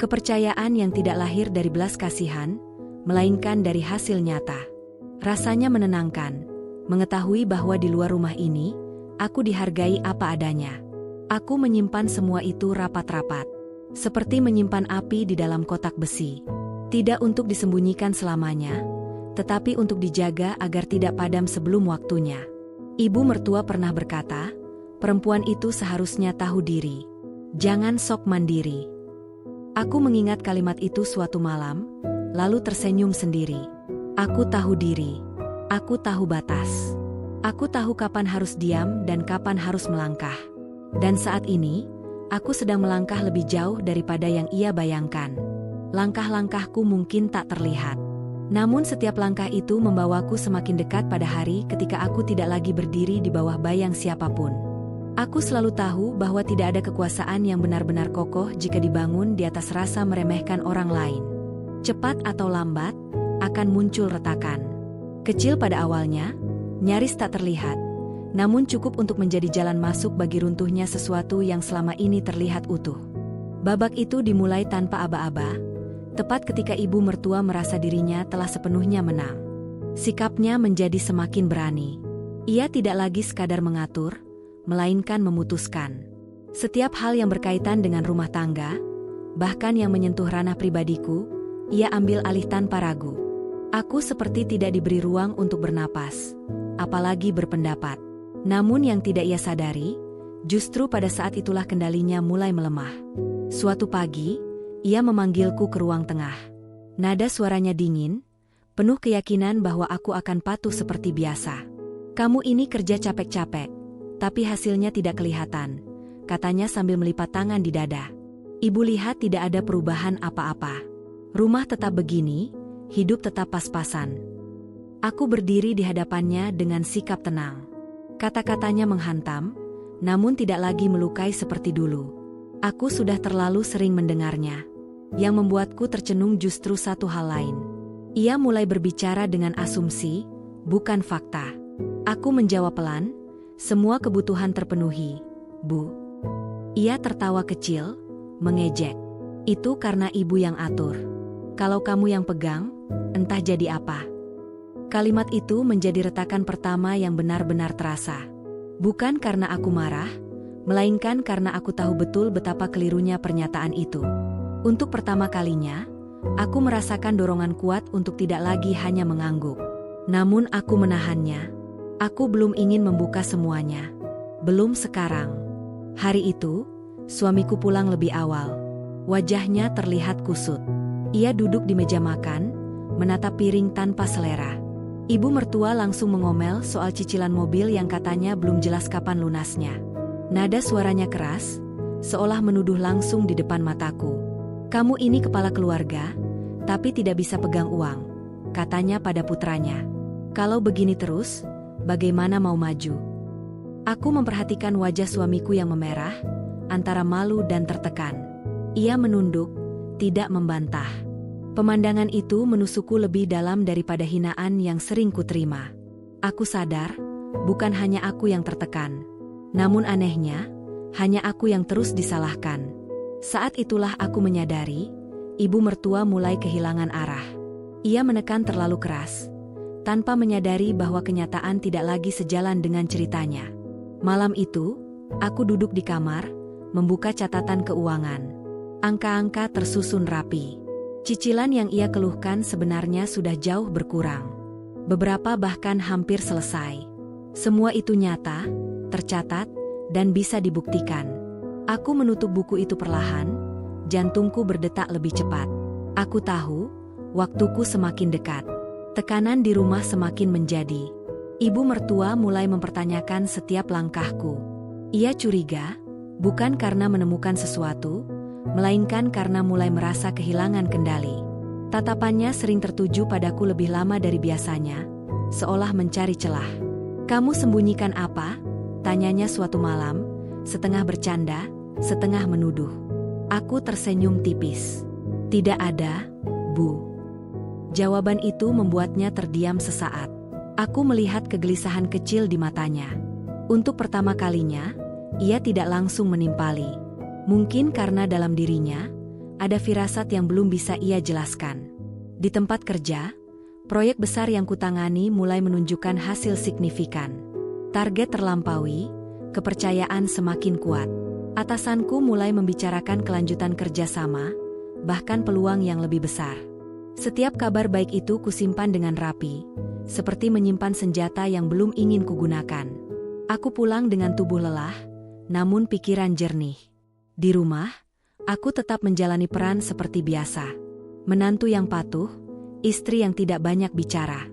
Kepercayaan yang tidak lahir dari belas kasihan, melainkan dari hasil nyata. Rasanya menenangkan, mengetahui bahwa di luar rumah ini, aku dihargai apa adanya. Aku menyimpan semua itu rapat-rapat. Seperti menyimpan api di dalam kotak besi. Tidak untuk disembunyikan selamanya, tetapi untuk dijaga agar tidak padam sebelum waktunya. Ibu mertua pernah berkata, perempuan itu seharusnya tahu diri. Jangan sok mandiri. Aku mengingat kalimat itu suatu malam, lalu tersenyum sendiri. Aku tahu diri. Aku tahu batas. Aku tahu kapan harus diam dan kapan harus melangkah. Dan saat ini, aku sedang melangkah lebih jauh daripada yang ia bayangkan. Langkah-langkahku mungkin tak terlihat. Namun setiap langkah itu membawaku semakin dekat pada hari ketika aku tidak lagi berdiri di bawah bayang siapapun. Aku selalu tahu bahwa tidak ada kekuasaan yang benar-benar kokoh jika dibangun di atas rasa meremehkan orang lain. Cepat atau lambat, akan muncul retakan. Kecil pada awalnya, nyaris tak terlihat, namun cukup untuk menjadi jalan masuk bagi runtuhnya sesuatu yang selama ini terlihat utuh. Babak itu dimulai tanpa aba-aba. Tepat ketika ibu mertua merasa dirinya telah sepenuhnya menang. Sikapnya menjadi semakin berani. Ia tidak lagi sekadar mengatur, melainkan memutuskan. Setiap hal yang berkaitan dengan rumah tangga, bahkan yang menyentuh ranah pribadiku, ia ambil alih tanpa ragu. Aku seperti tidak diberi ruang untuk bernapas, apalagi berpendapat. Namun yang tidak ia sadari, justru pada saat itulah kendalinya mulai melemah. Suatu pagi, ia memanggilku ke ruang tengah. Nada suaranya dingin, penuh keyakinan bahwa aku akan patuh seperti biasa. Kamu ini kerja capek-capek, tapi hasilnya tidak kelihatan, katanya sambil melipat tangan di dada. Ibu lihat tidak ada perubahan apa-apa. Rumah tetap begini, hidup tetap pas-pasan. Aku berdiri di hadapannya dengan sikap tenang. Kata-katanya menghantam, namun tidak lagi melukai seperti dulu. Aku sudah terlalu sering mendengarnya. Yang membuatku tercenung justru satu hal lain. Ia mulai berbicara dengan asumsi, bukan fakta. Aku menjawab pelan, semua kebutuhan terpenuhi, Bu. Ia tertawa kecil, mengejek. Itu karena ibu yang atur. Kalau kamu yang pegang, entah jadi apa. Kalimat itu menjadi retakan pertama yang benar-benar terasa. Bukan karena aku marah, melainkan karena aku tahu betul betapa kelirunya pernyataan itu. Untuk pertama kalinya, aku merasakan dorongan kuat untuk tidak lagi hanya mengangguk. Namun aku menahannya. Aku belum ingin membuka semuanya. Belum sekarang. Hari itu, suamiku pulang lebih awal. Wajahnya terlihat kusut. Ia duduk di meja makan, menatap piring tanpa selera. Ibu mertua langsung mengomel soal cicilan mobil yang katanya belum jelas kapan lunasnya. Nada suaranya keras, seolah menuduh langsung di depan mataku. Kamu ini kepala keluarga, tapi tidak bisa pegang uang, katanya pada putranya. Kalau begini terus, bagaimana mau maju? Aku memperhatikan wajah suamiku yang memerah, antara malu dan tertekan. Ia menunduk, tidak membantah. Pemandangan itu menusukku lebih dalam daripada hinaan yang sering kuterima. Aku sadar, bukan hanya aku yang tertekan. Namun anehnya, hanya aku yang terus disalahkan. Saat itulah aku menyadari, ibu mertua mulai kehilangan arah. Ia menekan terlalu keras, tanpa menyadari bahwa kenyataan tidak lagi sejalan dengan ceritanya. Malam itu, aku duduk di kamar, membuka catatan keuangan. Angka-angka tersusun rapi. Cicilan yang ia keluhkan sebenarnya sudah jauh berkurang. Beberapa bahkan hampir selesai. Semua itu nyata, tercatat, dan bisa dibuktikan. Aku menutup buku itu perlahan, jantungku berdetak lebih cepat. Aku tahu, waktuku semakin dekat. Tekanan di rumah semakin menjadi. Ibu mertua mulai mempertanyakan setiap langkahku. Ia curiga, bukan karena menemukan sesuatu, melainkan karena mulai merasa kehilangan kendali. Tatapannya sering tertuju padaku lebih lama dari biasanya, seolah mencari celah. "Kamu sembunyikan apa?" tanyanya suatu malam, setengah bercanda, setengah menuduh. Aku tersenyum tipis. "Tidak ada, Bu." Jawaban itu membuatnya terdiam sesaat. Aku melihat kegelisahan kecil di matanya. Untuk pertama kalinya, ia tidak langsung menimpali. Mungkin karena dalam dirinya, ada firasat yang belum bisa ia jelaskan. Di tempat kerja, proyek besar yang kutangani mulai menunjukkan hasil signifikan. Target terlampaui, kepercayaan semakin kuat. Atasanku mulai membicarakan kelanjutan kerjasama, bahkan peluang yang lebih besar. Setiap kabar baik itu kusimpan dengan rapi, seperti menyimpan senjata yang belum ingin kugunakan. Aku pulang dengan tubuh lelah, namun pikiran jernih. Di rumah, aku tetap menjalani peran seperti biasa. Menantu yang patuh, istri yang tidak banyak bicara.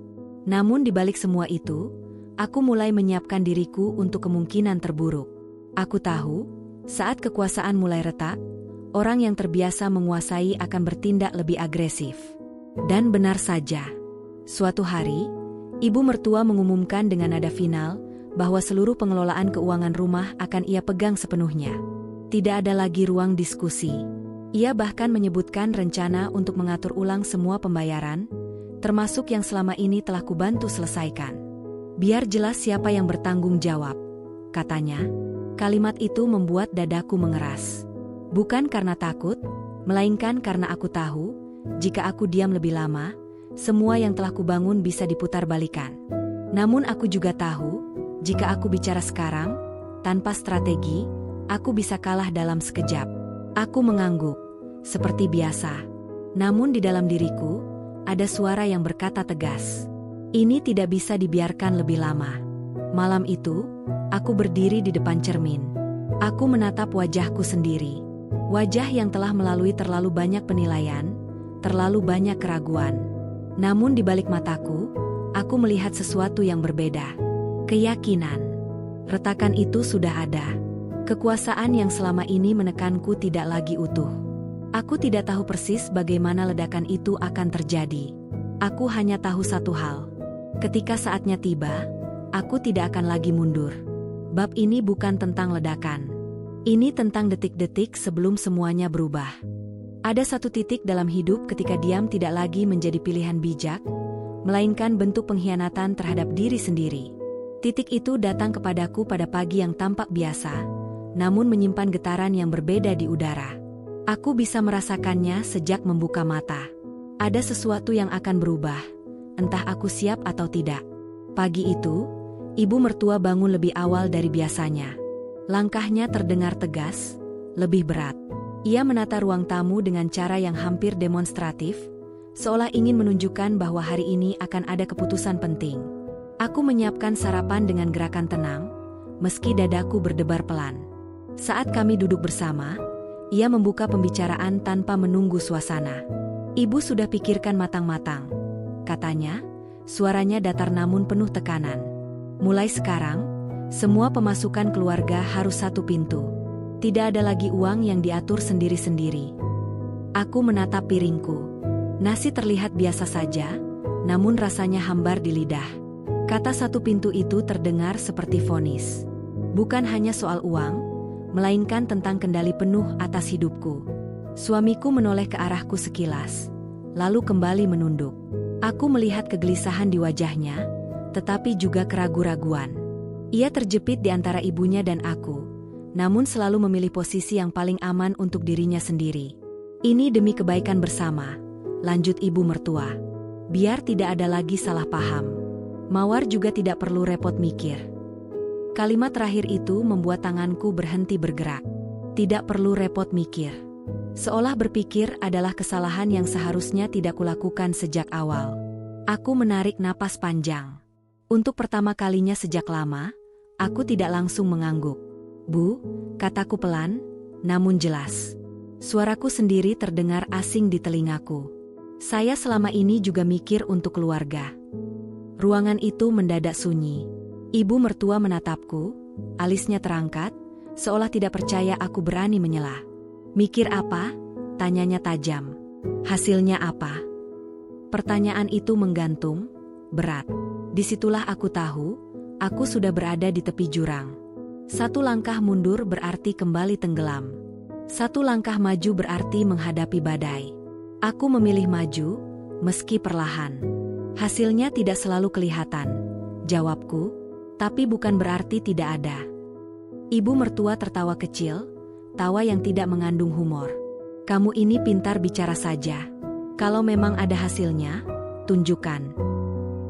Namun di balik semua itu, aku mulai menyiapkan diriku untuk kemungkinan terburuk. Aku tahu, saat kekuasaan mulai retak, orang yang terbiasa menguasai akan bertindak lebih agresif. Dan benar saja. Suatu hari, ibu mertua mengumumkan dengan nada final bahwa seluruh pengelolaan keuangan rumah akan ia pegang sepenuhnya. Tidak ada lagi ruang diskusi. Ia bahkan menyebutkan rencana untuk mengatur ulang semua pembayaran, termasuk yang selama ini telah kubantu selesaikan. "Biar jelas siapa yang bertanggung jawab," katanya. Kalimat itu membuat dadaku mengeras. Bukan karena takut, melainkan karena aku tahu, jika aku diam lebih lama, semua yang telah kubangun bisa diputar balikan. Namun aku juga tahu, jika aku bicara sekarang, tanpa strategi, aku bisa kalah dalam sekejap. Aku mengangguk, seperti biasa. Namun di dalam diriku, ada suara yang berkata tegas. Ini tidak bisa dibiarkan lebih lama. Malam itu, aku berdiri di depan cermin. Aku menatap wajahku sendiri. Wajah yang telah melalui terlalu banyak penilaian, terlalu banyak keraguan. Namun di balik mataku, aku melihat sesuatu yang berbeda. Keyakinan. Retakan itu sudah ada. Kekuasaan yang selama ini menekanku tidak lagi utuh. Aku tidak tahu persis bagaimana ledakan itu akan terjadi. Aku hanya tahu satu hal. Ketika saatnya tiba, aku tidak akan lagi mundur. Bab ini bukan tentang ledakan. Ini tentang detik-detik sebelum semuanya berubah. Ada satu titik dalam hidup ketika diam tidak lagi menjadi pilihan bijak, melainkan bentuk pengkhianatan terhadap diri sendiri. Titik itu datang kepadaku pada pagi yang tampak biasa, namun menyimpan getaran yang berbeda di udara. Aku bisa merasakannya sejak membuka mata. Ada sesuatu yang akan berubah, entah aku siap atau tidak. Pagi itu, ibu mertua bangun lebih awal dari biasanya. Langkahnya terdengar tegas, lebih berat. Ia menata ruang tamu dengan cara yang hampir demonstratif, seolah ingin menunjukkan bahwa hari ini akan ada keputusan penting. Aku menyiapkan sarapan dengan gerakan tenang, meski dadaku berdebar pelan. Saat kami duduk bersama, ia membuka pembicaraan tanpa menunggu suasana. "Ibu sudah pikirkan matang-matang," katanya, suaranya datar namun penuh tekanan. "Mulai sekarang, semua pemasukan keluarga harus satu pintu. Tidak ada lagi uang yang diatur sendiri-sendiri." Aku menatap piringku. Nasi terlihat biasa saja, namun rasanya hambar di lidah. Kata satu pintu itu terdengar seperti vonis. Bukan hanya soal uang, melainkan tentang kendali penuh atas hidupku. Suamiku menoleh ke arahku sekilas, lalu kembali menunduk. Aku melihat kegelisahan di wajahnya, tetapi juga keraguan-raguan. Ia terjepit di antara ibunya dan aku, namun selalu memilih posisi yang paling aman untuk dirinya sendiri. "Ini demi kebaikan bersama," lanjut ibu mertua. "Biar tidak ada lagi salah paham. Mawar juga tidak perlu repot mikir." Kalimat terakhir itu membuat tanganku berhenti bergerak. Tidak perlu repot mikir. Seolah berpikir adalah kesalahan yang seharusnya tidak kulakukan sejak awal. Aku menarik napas panjang. Untuk pertama kalinya sejak lama, aku tidak langsung mengangguk. "Bu," kataku pelan, namun jelas. Suaraku sendiri terdengar asing di telingaku. Saya selama ini juga mikir untuk keluarga. Ruangan itu mendadak sunyi. Ibu mertua menatapku, alisnya terangkat, seolah tidak percaya aku berani menyela. "Mikir apa?" tanyanya tajam. "Hasilnya apa?" Pertanyaan itu menggantung, berat. Disitulah aku tahu, aku sudah berada di tepi jurang. Satu langkah mundur berarti kembali tenggelam. Satu langkah maju berarti menghadapi badai. Aku memilih maju, meski perlahan. Hasilnya tidak selalu kelihatan, jawabku, tapi bukan berarti tidak ada. Ibu mertua tertawa kecil, tawa yang tidak mengandung humor. "Kamu ini pintar bicara saja. Kalau memang ada hasilnya, tunjukkan."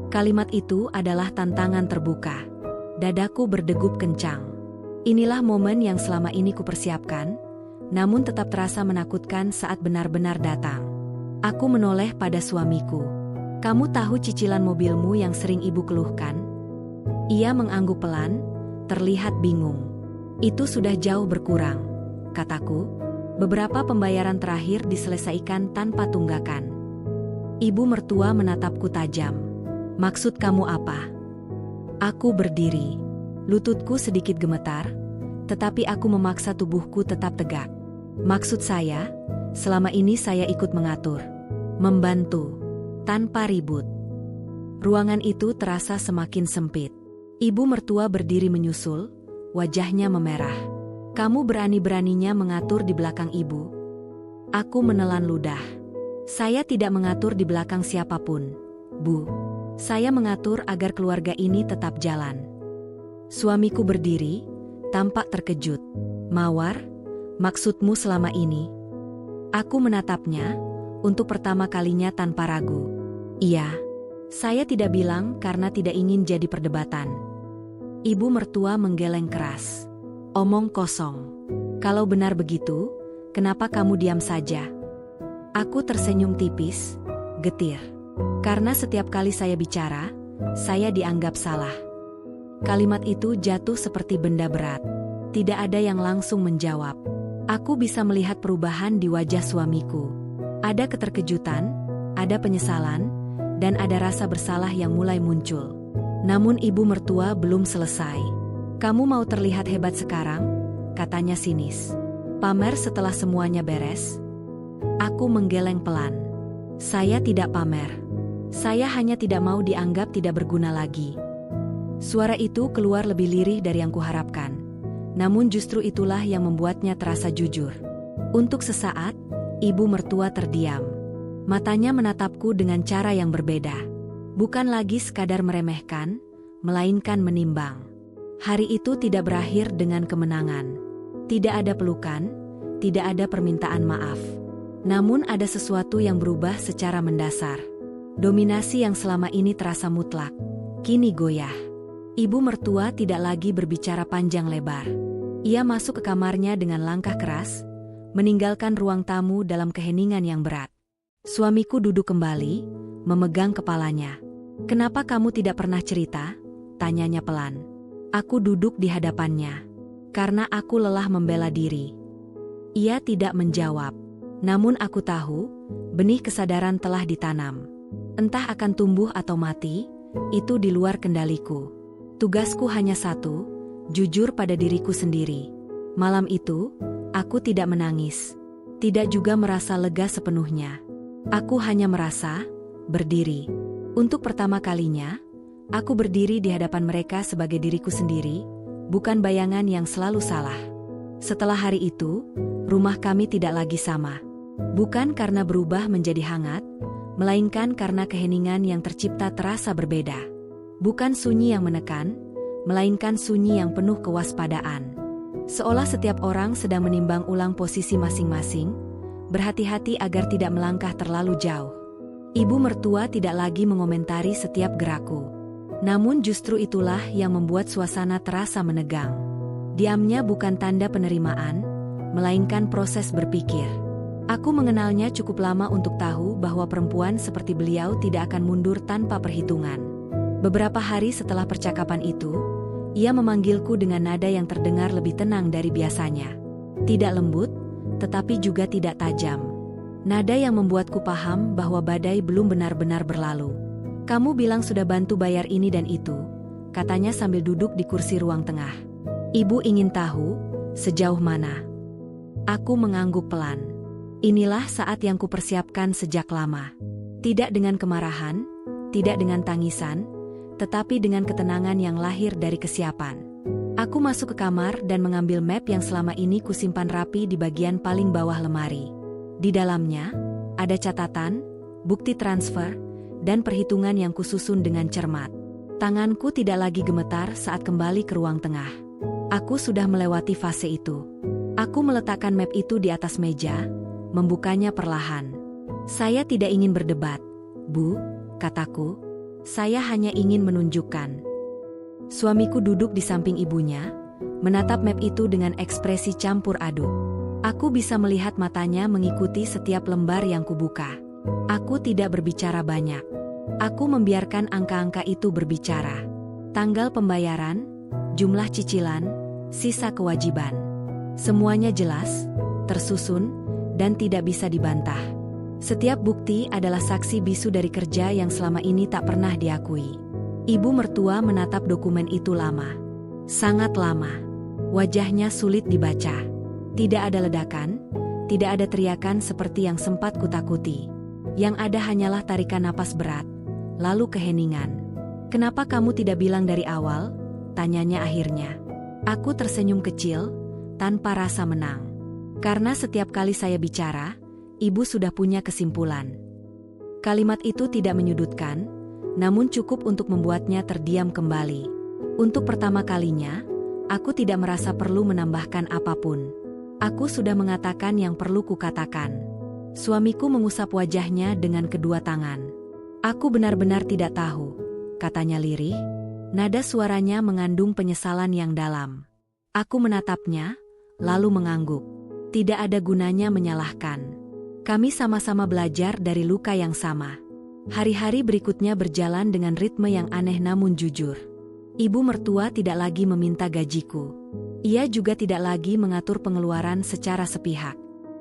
Kalimat itu adalah tantangan terbuka. Dadaku berdegup kencang. Inilah momen yang selama ini kupersiapkan, namun tetap terasa menakutkan saat benar-benar datang. Aku menoleh pada suamiku. "Kamu tahu cicilan mobilmu yang sering ibu keluhkan?" Ia mengangguk pelan, terlihat bingung. "Itu sudah jauh berkurang," kataku. "Beberapa pembayaran terakhir diselesaikan tanpa tunggakan." Ibu mertua menatapku tajam. "Maksud kamu apa?" Aku berdiri. Lututku sedikit gemetar, tetapi aku memaksa tubuhku tetap tegak. "Maksud saya, selama ini saya ikut mengatur, membantu, tanpa ribut." Ruangan itu terasa semakin sempit. Ibu mertua berdiri menyusul, wajahnya memerah. "Kamu berani-beraninya mengatur di belakang ibu?" Aku menelan ludah. "Saya tidak mengatur di belakang siapapun, Bu. Saya mengatur agar keluarga ini tetap jalan." Suamiku berdiri, tampak terkejut. "Mawar, maksudmu selama ini?" Aku menatapnya, untuk pertama kalinya tanpa ragu. "Iya, saya tidak bilang karena tidak ingin jadi perdebatan." Ibu mertua menggeleng keras. "Omong kosong. Kalau benar begitu, kenapa kamu diam saja?" Aku tersenyum tipis, getir. Karena setiap kali saya bicara, saya dianggap salah. Kalimat itu jatuh seperti benda berat. Tidak ada yang langsung menjawab. Aku bisa melihat perubahan di wajah suamiku. Ada keterkejutan, ada penyesalan, dan ada rasa bersalah yang mulai muncul. Namun ibu mertua belum selesai. "Kamu mau terlihat hebat sekarang?" katanya sinis. "Pamer setelah semuanya beres?" Aku menggeleng pelan. "Saya tidak pamer. Saya hanya tidak mau dianggap tidak berguna lagi." Suara itu keluar lebih lirih dari yang kuharapkan. Namun justru itulah yang membuatnya terasa jujur. Untuk sesaat, ibu mertua terdiam. Matanya menatapku dengan cara yang berbeda. Bukan lagi sekadar meremehkan, melainkan menimbang. Hari itu tidak berakhir dengan kemenangan. Tidak ada pelukan, tidak ada permintaan maaf. Namun ada sesuatu yang berubah secara mendasar. Dominasi yang selama ini terasa mutlak, kini goyah. Ibu mertua tidak lagi berbicara panjang lebar. Ia masuk ke kamarnya dengan langkah keras, meninggalkan ruang tamu dalam keheningan yang berat. Suamiku duduk kembali, memegang kepalanya. "Kenapa kamu tidak pernah cerita?" tanyanya pelan. Aku duduk di hadapannya. "Karena aku lelah membela diri." Ia tidak menjawab. Namun aku tahu, benih kesadaran telah ditanam. Entah akan tumbuh atau mati, itu di luar kendaliku. Tugasku hanya satu, jujur pada diriku sendiri. Malam itu, aku tidak menangis. Tidak juga merasa lega sepenuhnya. Aku hanya merasa berdiri. Untuk pertama kalinya, aku berdiri di hadapan mereka sebagai diriku sendiri, bukan bayangan yang selalu salah. Setelah hari itu, rumah kami tidak lagi sama. Bukan karena berubah menjadi hangat, melainkan karena keheningan yang tercipta terasa berbeda. Bukan sunyi yang menekan, melainkan sunyi yang penuh kewaspadaan. Seolah setiap orang sedang menimbang ulang posisi masing-masing, berhati-hati agar tidak melangkah terlalu jauh. Ibu mertua tidak lagi mengomentari setiap gerakku. Namun justru itulah yang membuat suasana terasa menegang. Diamnya bukan tanda penerimaan, melainkan proses berpikir. Aku mengenalnya cukup lama untuk tahu bahwa perempuan seperti beliau tidak akan mundur tanpa perhitungan. Beberapa hari setelah percakapan itu, ia memanggilku dengan nada yang terdengar lebih tenang dari biasanya. Tidak lembut, tetapi juga tidak tajam. Nada yang membuatku paham bahwa badai belum benar-benar berlalu. "Kamu bilang sudah bantu bayar ini dan itu," katanya sambil duduk di kursi ruang tengah. "Ibu ingin tahu, sejauh mana?" Aku mengangguk pelan. Inilah saat yang kupersiapkan sejak lama. Tidak dengan kemarahan, tidak dengan tangisan, tetapi dengan ketenangan yang lahir dari kesiapan. Aku masuk ke kamar dan mengambil map yang selama ini kusimpan rapi di bagian paling bawah lemari. Di dalamnya, ada catatan, bukti transfer, dan perhitungan yang kususun dengan cermat. Tanganku tidak lagi gemetar saat kembali ke ruang tengah. Aku sudah melewati fase itu. Aku meletakkan map itu di atas meja, membukanya perlahan. "Saya tidak ingin berdebat, Bu," kataku. "Saya hanya ingin menunjukkan." Suamiku duduk di samping ibunya, menatap map itu dengan ekspresi campur aduk. Aku bisa melihat matanya mengikuti setiap lembar yang kubuka. Aku tidak berbicara banyak. Aku membiarkan angka-angka itu berbicara. Tanggal pembayaran, jumlah cicilan, sisa kewajiban. Semuanya jelas, tersusun, dan tidak bisa dibantah. Setiap bukti adalah saksi bisu dari kerja yang selama ini tak pernah diakui. Ibu mertua menatap dokumen itu lama. Sangat lama. Wajahnya sulit dibaca. Tidak ada ledakan, tidak ada teriakan seperti yang sempat kutakuti. Yang ada hanyalah tarikan napas berat, lalu keheningan. "Kenapa kamu tidak bilang dari awal?" tanyanya akhirnya. Aku tersenyum kecil, tanpa rasa menang. Karena setiap kali saya bicara, ibu sudah punya kesimpulan. Kalimat itu tidak menyudutkan, namun cukup untuk membuatnya terdiam kembali. Untuk pertama kalinya, aku tidak merasa perlu menambahkan apapun. Aku sudah mengatakan yang perlu kukatakan. Suamiku mengusap wajahnya dengan kedua tangan. "Aku benar-benar tidak tahu," katanya lirih. Nada suaranya mengandung penyesalan yang dalam. Aku menatapnya, lalu mengangguk. Tidak ada gunanya menyalahkan. Kami sama-sama belajar dari luka yang sama. Hari-hari berikutnya berjalan dengan ritme yang aneh namun jujur. Ibu mertua tidak lagi meminta gajiku. Ia juga tidak lagi mengatur pengeluaran secara sepihak.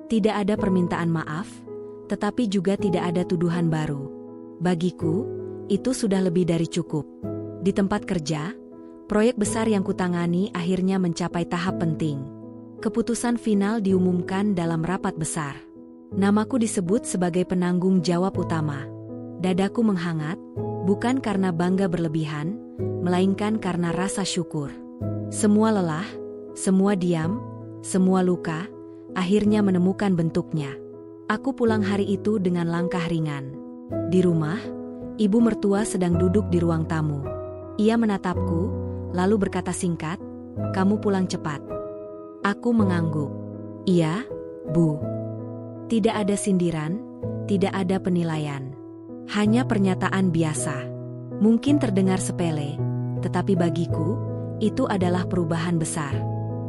Tidak ada permintaan maaf, tetapi juga tidak ada tuduhan baru. Bagiku, itu sudah lebih dari cukup. Di tempat kerja, proyek besar yang kutangani akhirnya mencapai tahap penting. Keputusan final diumumkan dalam rapat besar. Namaku disebut sebagai penanggung jawab utama. Dadaku menghangat, bukan karena bangga berlebihan, melainkan karena rasa syukur. Semua lelah, semua diam, semua luka, akhirnya menemukan bentuknya. Aku pulang hari itu dengan langkah ringan. Di rumah, ibu mertua sedang duduk di ruang tamu. Ia menatapku, lalu berkata singkat, "Kamu pulang cepat." Aku mengangguk. "Iya, Bu." Tidak ada sindiran, tidak ada penilaian. Hanya pernyataan biasa. Mungkin terdengar sepele, tetapi bagiku, itu adalah perubahan besar.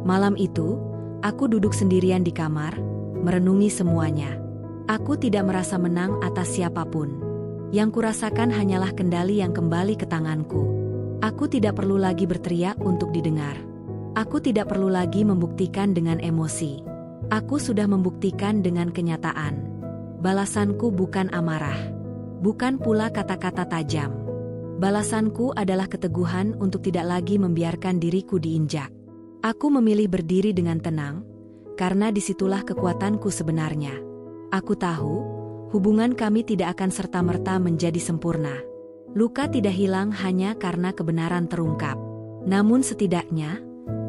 Malam itu, aku duduk sendirian di kamar, merenungi semuanya. Aku tidak merasa menang atas siapapun. Yang kurasakan hanyalah kendali yang kembali ke tanganku. Aku tidak perlu lagi berteriak untuk didengar. Aku tidak perlu lagi membuktikan dengan emosi. Aku sudah membuktikan dengan kenyataan. Balasanku bukan amarah. Bukan pula kata-kata tajam. Balasanku adalah keteguhan untuk tidak lagi membiarkan diriku diinjak. Aku memilih berdiri dengan tenang, karena disitulah kekuatanku sebenarnya. Aku tahu, hubungan kami tidak akan serta-merta menjadi sempurna. Luka tidak hilang hanya karena kebenaran terungkap. Namun setidaknya,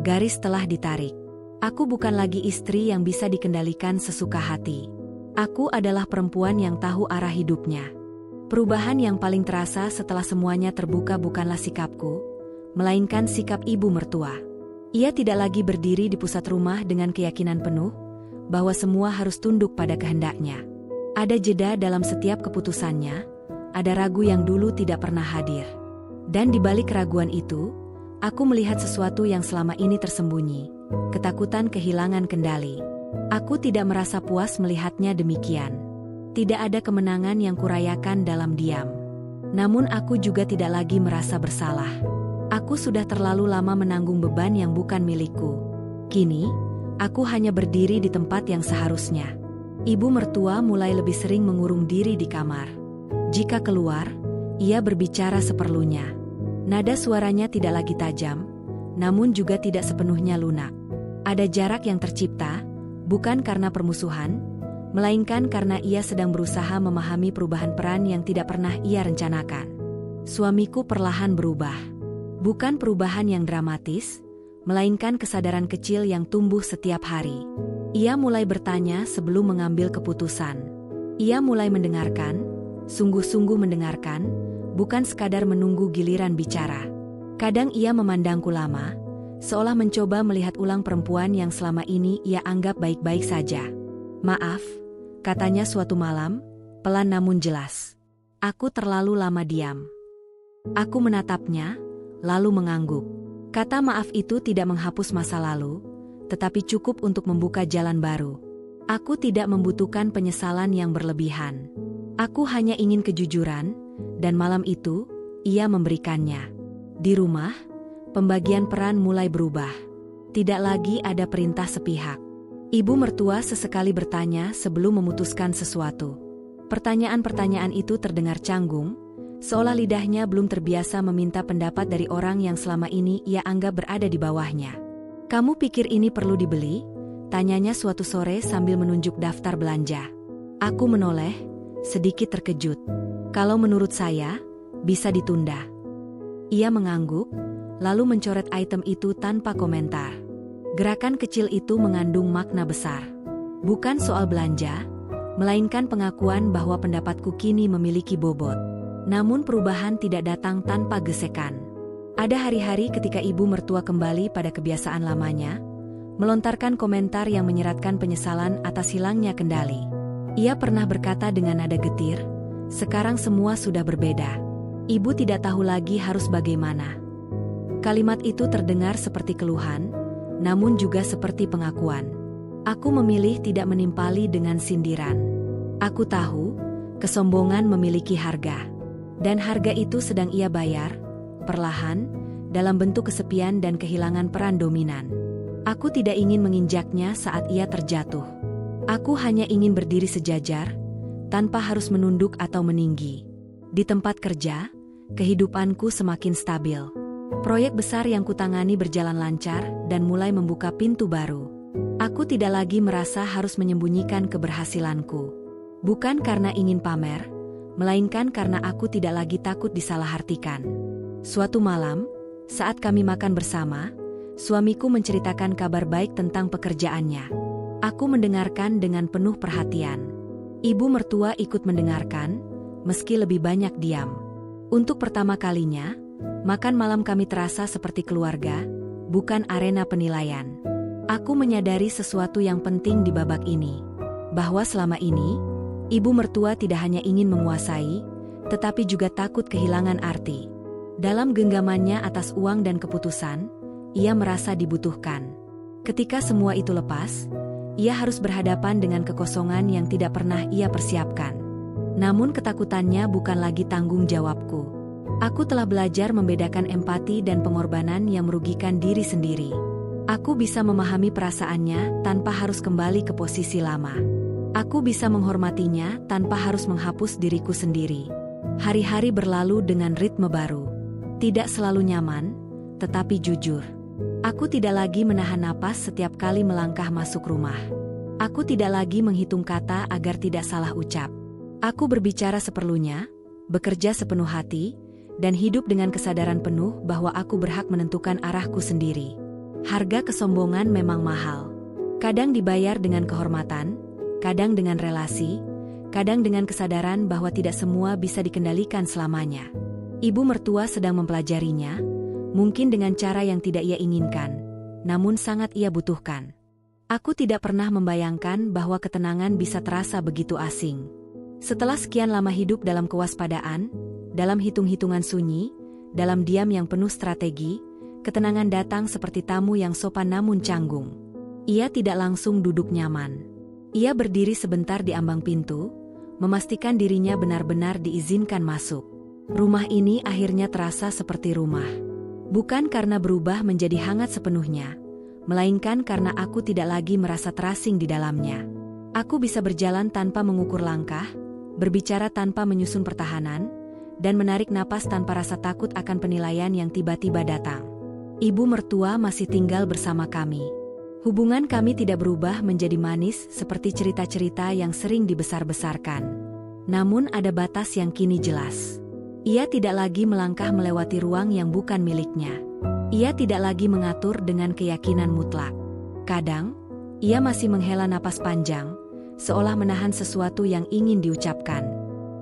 garis telah ditarik. Aku bukan lagi istri yang bisa dikendalikan sesuka hati. Aku adalah perempuan yang tahu arah hidupnya. Perubahan yang paling terasa setelah semuanya terbuka bukanlah sikapku, melainkan sikap ibu mertua. Ia tidak lagi berdiri di pusat rumah dengan keyakinan penuh bahwa semua harus tunduk pada kehendaknya. Ada jeda dalam setiap keputusannya, ada ragu yang dulu tidak pernah hadir. Dan di balik keraguan itu, aku melihat sesuatu yang selama ini tersembunyi, ketakutan kehilangan kendali. Aku tidak merasa puas melihatnya demikian. Tidak ada kemenangan yang kurayakan dalam diam. Namun aku juga tidak lagi merasa bersalah. Aku sudah terlalu lama menanggung beban yang bukan milikku. Kini, aku hanya berdiri di tempat yang seharusnya. Ibu mertua mulai lebih sering mengurung diri di kamar. Jika keluar, ia berbicara seperlunya. Nada suaranya tidak lagi tajam, namun juga tidak sepenuhnya lunak. Ada jarak yang tercipta, bukan karena permusuhan, melainkan karena ia sedang berusaha memahami perubahan peran yang tidak pernah ia rencanakan. Suamiku perlahan berubah. Bukan perubahan yang dramatis, melainkan kesadaran kecil yang tumbuh setiap hari. Ia mulai bertanya sebelum mengambil keputusan. Ia mulai mendengarkan, sungguh-sungguh mendengarkan, bukan sekadar menunggu giliran bicara. Kadang ia memandangku lama, seolah mencoba melihat ulang perempuan yang selama ini ia anggap baik-baik saja. "Maaf," katanya suatu malam, pelan namun jelas. Aku terlalu lama diam. Aku menatapnya, lalu mengangguk. Kata maaf itu tidak menghapus masa lalu, tetapi cukup untuk membuka jalan baru. Aku tidak membutuhkan penyesalan yang berlebihan. Aku hanya ingin kejujuran, dan malam itu, ia memberikannya. Di rumah, pembagian peran mulai berubah. Tidak lagi ada perintah sepihak. Ibu mertua sesekali bertanya sebelum memutuskan sesuatu. Pertanyaan-pertanyaan itu terdengar canggung, seolah lidahnya belum terbiasa meminta pendapat dari orang yang selama ini ia anggap berada di bawahnya. "Kamu pikir ini perlu dibeli?" tanyanya suatu sore sambil menunjuk daftar belanja. Aku menoleh, sedikit terkejut. "Kalau menurut saya, bisa ditunda." Ia mengangguk, lalu mencoret item itu tanpa komentar. Gerakan kecil itu mengandung makna besar. Bukan soal belanja, melainkan pengakuan bahwa pendapatku kini memiliki bobot. Namun perubahan tidak datang tanpa gesekan. Ada hari-hari ketika ibu mertua kembali pada kebiasaan lamanya, melontarkan komentar yang menyeratkan penyesalan atas hilangnya kendali. Ia pernah berkata dengan nada getir, "Sekarang semua sudah berbeda. Ibu tidak tahu lagi harus bagaimana." Kalimat itu terdengar seperti keluhan, namun juga seperti pengakuan. Aku memilih tidak menimpali dengan sindiran. Aku tahu, kesombongan memiliki harga. Dan harga itu sedang ia bayar, perlahan, dalam bentuk kesepian dan kehilangan peran dominan. Aku tidak ingin menginjaknya saat ia terjatuh. Aku hanya ingin berdiri sejajar, tanpa harus menunduk atau meninggi. Di tempat kerja, kehidupanku semakin stabil. Proyek besar yang kutangani berjalan lancar dan mulai membuka pintu baru. Aku tidak lagi merasa harus menyembunyikan keberhasilanku. Bukan karena ingin pamer, melainkan karena aku tidak lagi takut disalahartikan. Suatu malam, saat kami makan bersama, suamiku menceritakan kabar baik tentang pekerjaannya. Aku mendengarkan dengan penuh perhatian. Ibu mertua ikut mendengarkan, meski lebih banyak diam. Untuk pertama kalinya, makan malam kami terasa seperti keluarga, bukan arena penilaian. Aku menyadari sesuatu yang penting di babak ini, bahwa selama ini, ibu mertua tidak hanya ingin menguasai, tetapi juga takut kehilangan arti. Dalam genggamannya atas uang dan keputusan, ia merasa dibutuhkan. Ketika semua itu lepas, ia harus berhadapan dengan kekosongan yang tidak pernah ia persiapkan. Namun ketakutannya bukan lagi tanggung jawabku. Aku telah belajar membedakan empati dan pengorbanan yang merugikan diri sendiri. Aku bisa memahami perasaannya tanpa harus kembali ke posisi lama. Aku bisa menghormatinya tanpa harus menghapus diriku sendiri. Hari-hari berlalu dengan ritme baru. Tidak selalu nyaman, tetapi jujur. Aku tidak lagi menahan napas setiap kali melangkah masuk rumah. Aku tidak lagi menghitung kata agar tidak salah ucap. Aku berbicara seperlunya, bekerja sepenuh hati, dan hidup dengan kesadaran penuh bahwa aku berhak menentukan arahku sendiri. Harga kesombongan memang mahal. Kadang dibayar dengan kehormatan, kadang dengan relasi, kadang dengan kesadaran bahwa tidak semua bisa dikendalikan selamanya. Ibu mertua sedang mempelajarinya, mungkin dengan cara yang tidak ia inginkan, namun sangat ia butuhkan. Aku tidak pernah membayangkan bahwa ketenangan bisa terasa begitu asing. Setelah sekian lama hidup dalam kewaspadaan, dalam hitung-hitungan sunyi, dalam diam yang penuh strategi, ketenangan datang seperti tamu yang sopan namun canggung. Ia tidak langsung duduk nyaman. Ia berdiri sebentar di ambang pintu, memastikan dirinya benar-benar diizinkan masuk. Rumah ini akhirnya terasa seperti rumah. Bukan karena berubah menjadi hangat sepenuhnya, melainkan karena aku tidak lagi merasa terasing di dalamnya. Aku bisa berjalan tanpa mengukur langkah, berbicara tanpa menyusun pertahanan, dan menarik napas tanpa rasa takut akan penilaian yang tiba-tiba datang. Ibu mertua masih tinggal bersama kami. Hubungan kami tidak berubah menjadi manis seperti cerita-cerita yang sering dibesar-besarkan. Namun ada batas yang kini jelas. Ia tidak lagi melangkah melewati ruang yang bukan miliknya. Ia tidak lagi mengatur dengan keyakinan mutlak. Kadang, ia masih menghela napas panjang, seolah menahan sesuatu yang ingin diucapkan.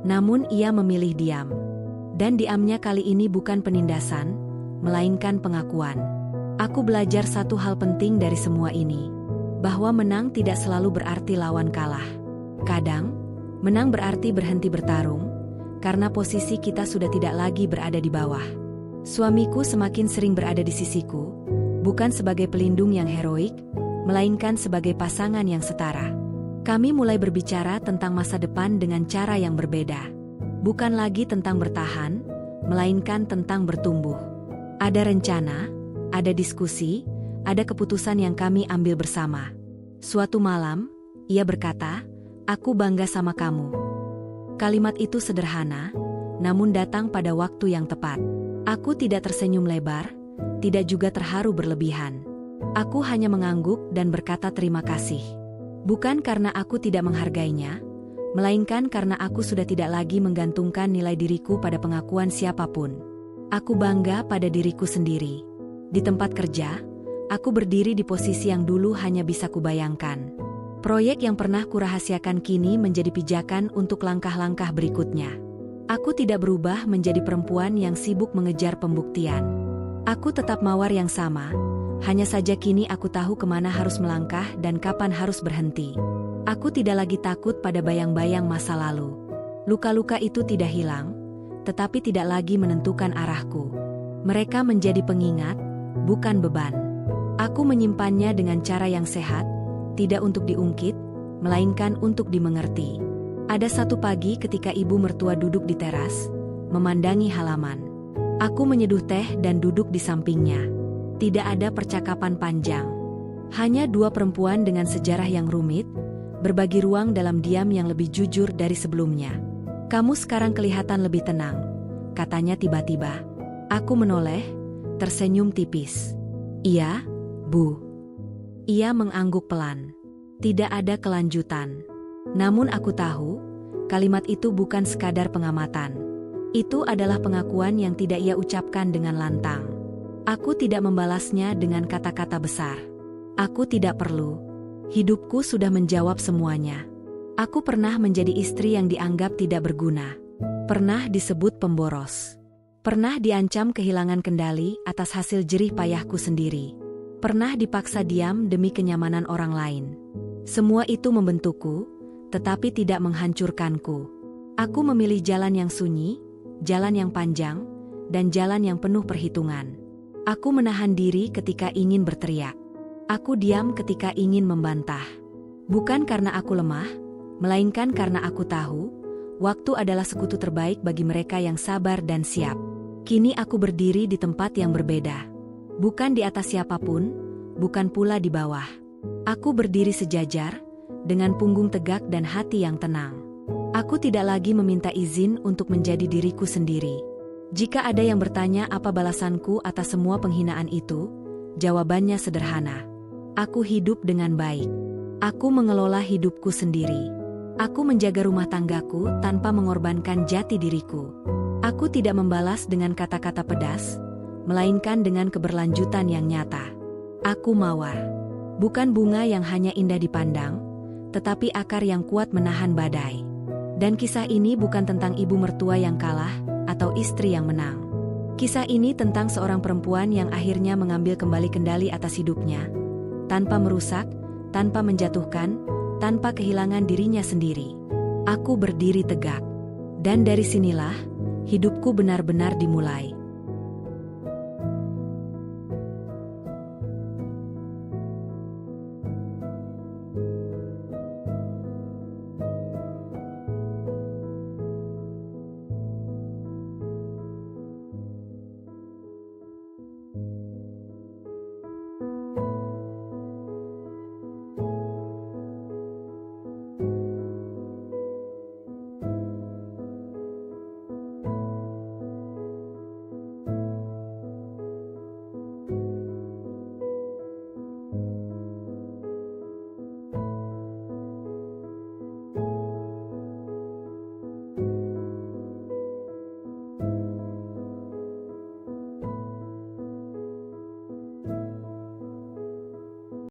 Namun ia memilih diam. Dan diamnya kali ini bukan penindasan, melainkan pengakuan. Aku belajar satu hal penting dari semua ini, bahwa menang tidak selalu berarti lawan kalah. Kadang, menang berarti berhenti bertarung, karena posisi kita sudah tidak lagi berada di bawah. Suamiku semakin sering berada di sisiku, bukan sebagai pelindung yang heroik, melainkan sebagai pasangan yang setara. Kami mulai berbicara tentang masa depan dengan cara yang berbeda. Bukan lagi tentang bertahan, melainkan tentang bertumbuh. Ada rencana, ada diskusi, ada keputusan yang kami ambil bersama. Suatu malam, ia berkata, "Aku bangga sama kamu." Kalimat itu sederhana, namun datang pada waktu yang tepat. Aku tidak tersenyum lebar, tidak juga terharu berlebihan. Aku hanya mengangguk dan berkata terima kasih. Bukan karena aku tidak menghargainya, melainkan karena aku sudah tidak lagi menggantungkan nilai diriku pada pengakuan siapapun. Aku bangga pada diriku sendiri. Di tempat kerja, aku berdiri di posisi yang dulu hanya bisa kubayangkan. Proyek yang pernah kurahasiakan kini menjadi pijakan untuk langkah-langkah berikutnya. Aku tidak berubah menjadi perempuan yang sibuk mengejar pembuktian. Aku tetap mawar yang sama, hanya saja kini aku tahu kemana harus melangkah dan kapan harus berhenti. Aku tidak lagi takut pada bayang-bayang masa lalu. Luka-luka itu tidak hilang, tetapi tidak lagi menentukan arahku. Mereka menjadi pengingat, bukan beban. Aku menyimpannya dengan cara yang sehat, tidak untuk diungkit, melainkan untuk dimengerti. Ada satu pagi ketika ibu mertua duduk di teras, memandangi halaman. Aku menyeduh teh dan duduk di sampingnya. Tidak ada percakapan panjang. Hanya dua perempuan dengan sejarah yang rumit, berbagi ruang dalam diam yang lebih jujur dari sebelumnya. "Kamu sekarang kelihatan lebih tenang," katanya tiba-tiba. Aku menoleh, tersenyum tipis. "Iya, Bu." Ia mengangguk pelan. Tidak ada kelanjutan. Namun aku tahu, kalimat itu bukan sekadar pengamatan. Itu adalah pengakuan yang tidak ia ucapkan dengan lantang. Aku tidak membalasnya dengan kata-kata besar. Aku tidak perlu. Hidupku sudah menjawab semuanya. Aku pernah menjadi istri yang dianggap tidak berguna. Pernah disebut pemboros. Pernah diancam kehilangan kendali atas hasil jerih payahku sendiri. Pernah dipaksa diam demi kenyamanan orang lain. Semua itu membentukku, tetapi tidak menghancurkanku. Aku memilih jalan yang sunyi, jalan yang panjang, dan jalan yang penuh perhitungan. Aku menahan diri ketika ingin berteriak. Aku diam ketika ingin membantah. Bukan karena aku lemah, melainkan karena aku tahu, waktu adalah sekutu terbaik bagi mereka yang sabar dan siap. Kini aku berdiri di tempat yang berbeda. Bukan di atas siapapun, bukan pula di bawah. Aku berdiri sejajar, dengan punggung tegak dan hati yang tenang. Aku tidak lagi meminta izin untuk menjadi diriku sendiri. Jika ada yang bertanya apa balasanku atas semua penghinaan itu, jawabannya sederhana. Aku hidup dengan baik. Aku mengelola hidupku sendiri. Aku menjaga rumah tanggaku tanpa mengorbankan jati diriku. Aku tidak membalas dengan kata-kata pedas, melainkan dengan keberlanjutan yang nyata. Aku mawar. Bukan bunga yang hanya indah dipandang, tetapi akar yang kuat menahan badai. Dan kisah ini bukan tentang ibu mertua yang kalah, atau istri yang menang. Kisah ini tentang seorang perempuan yang akhirnya mengambil kembali kendali atas hidupnya, tanpa merusak, tanpa menjatuhkan, tanpa kehilangan dirinya sendiri. Aku berdiri tegak. Dan dari sinilah, hidupku benar-benar dimulai.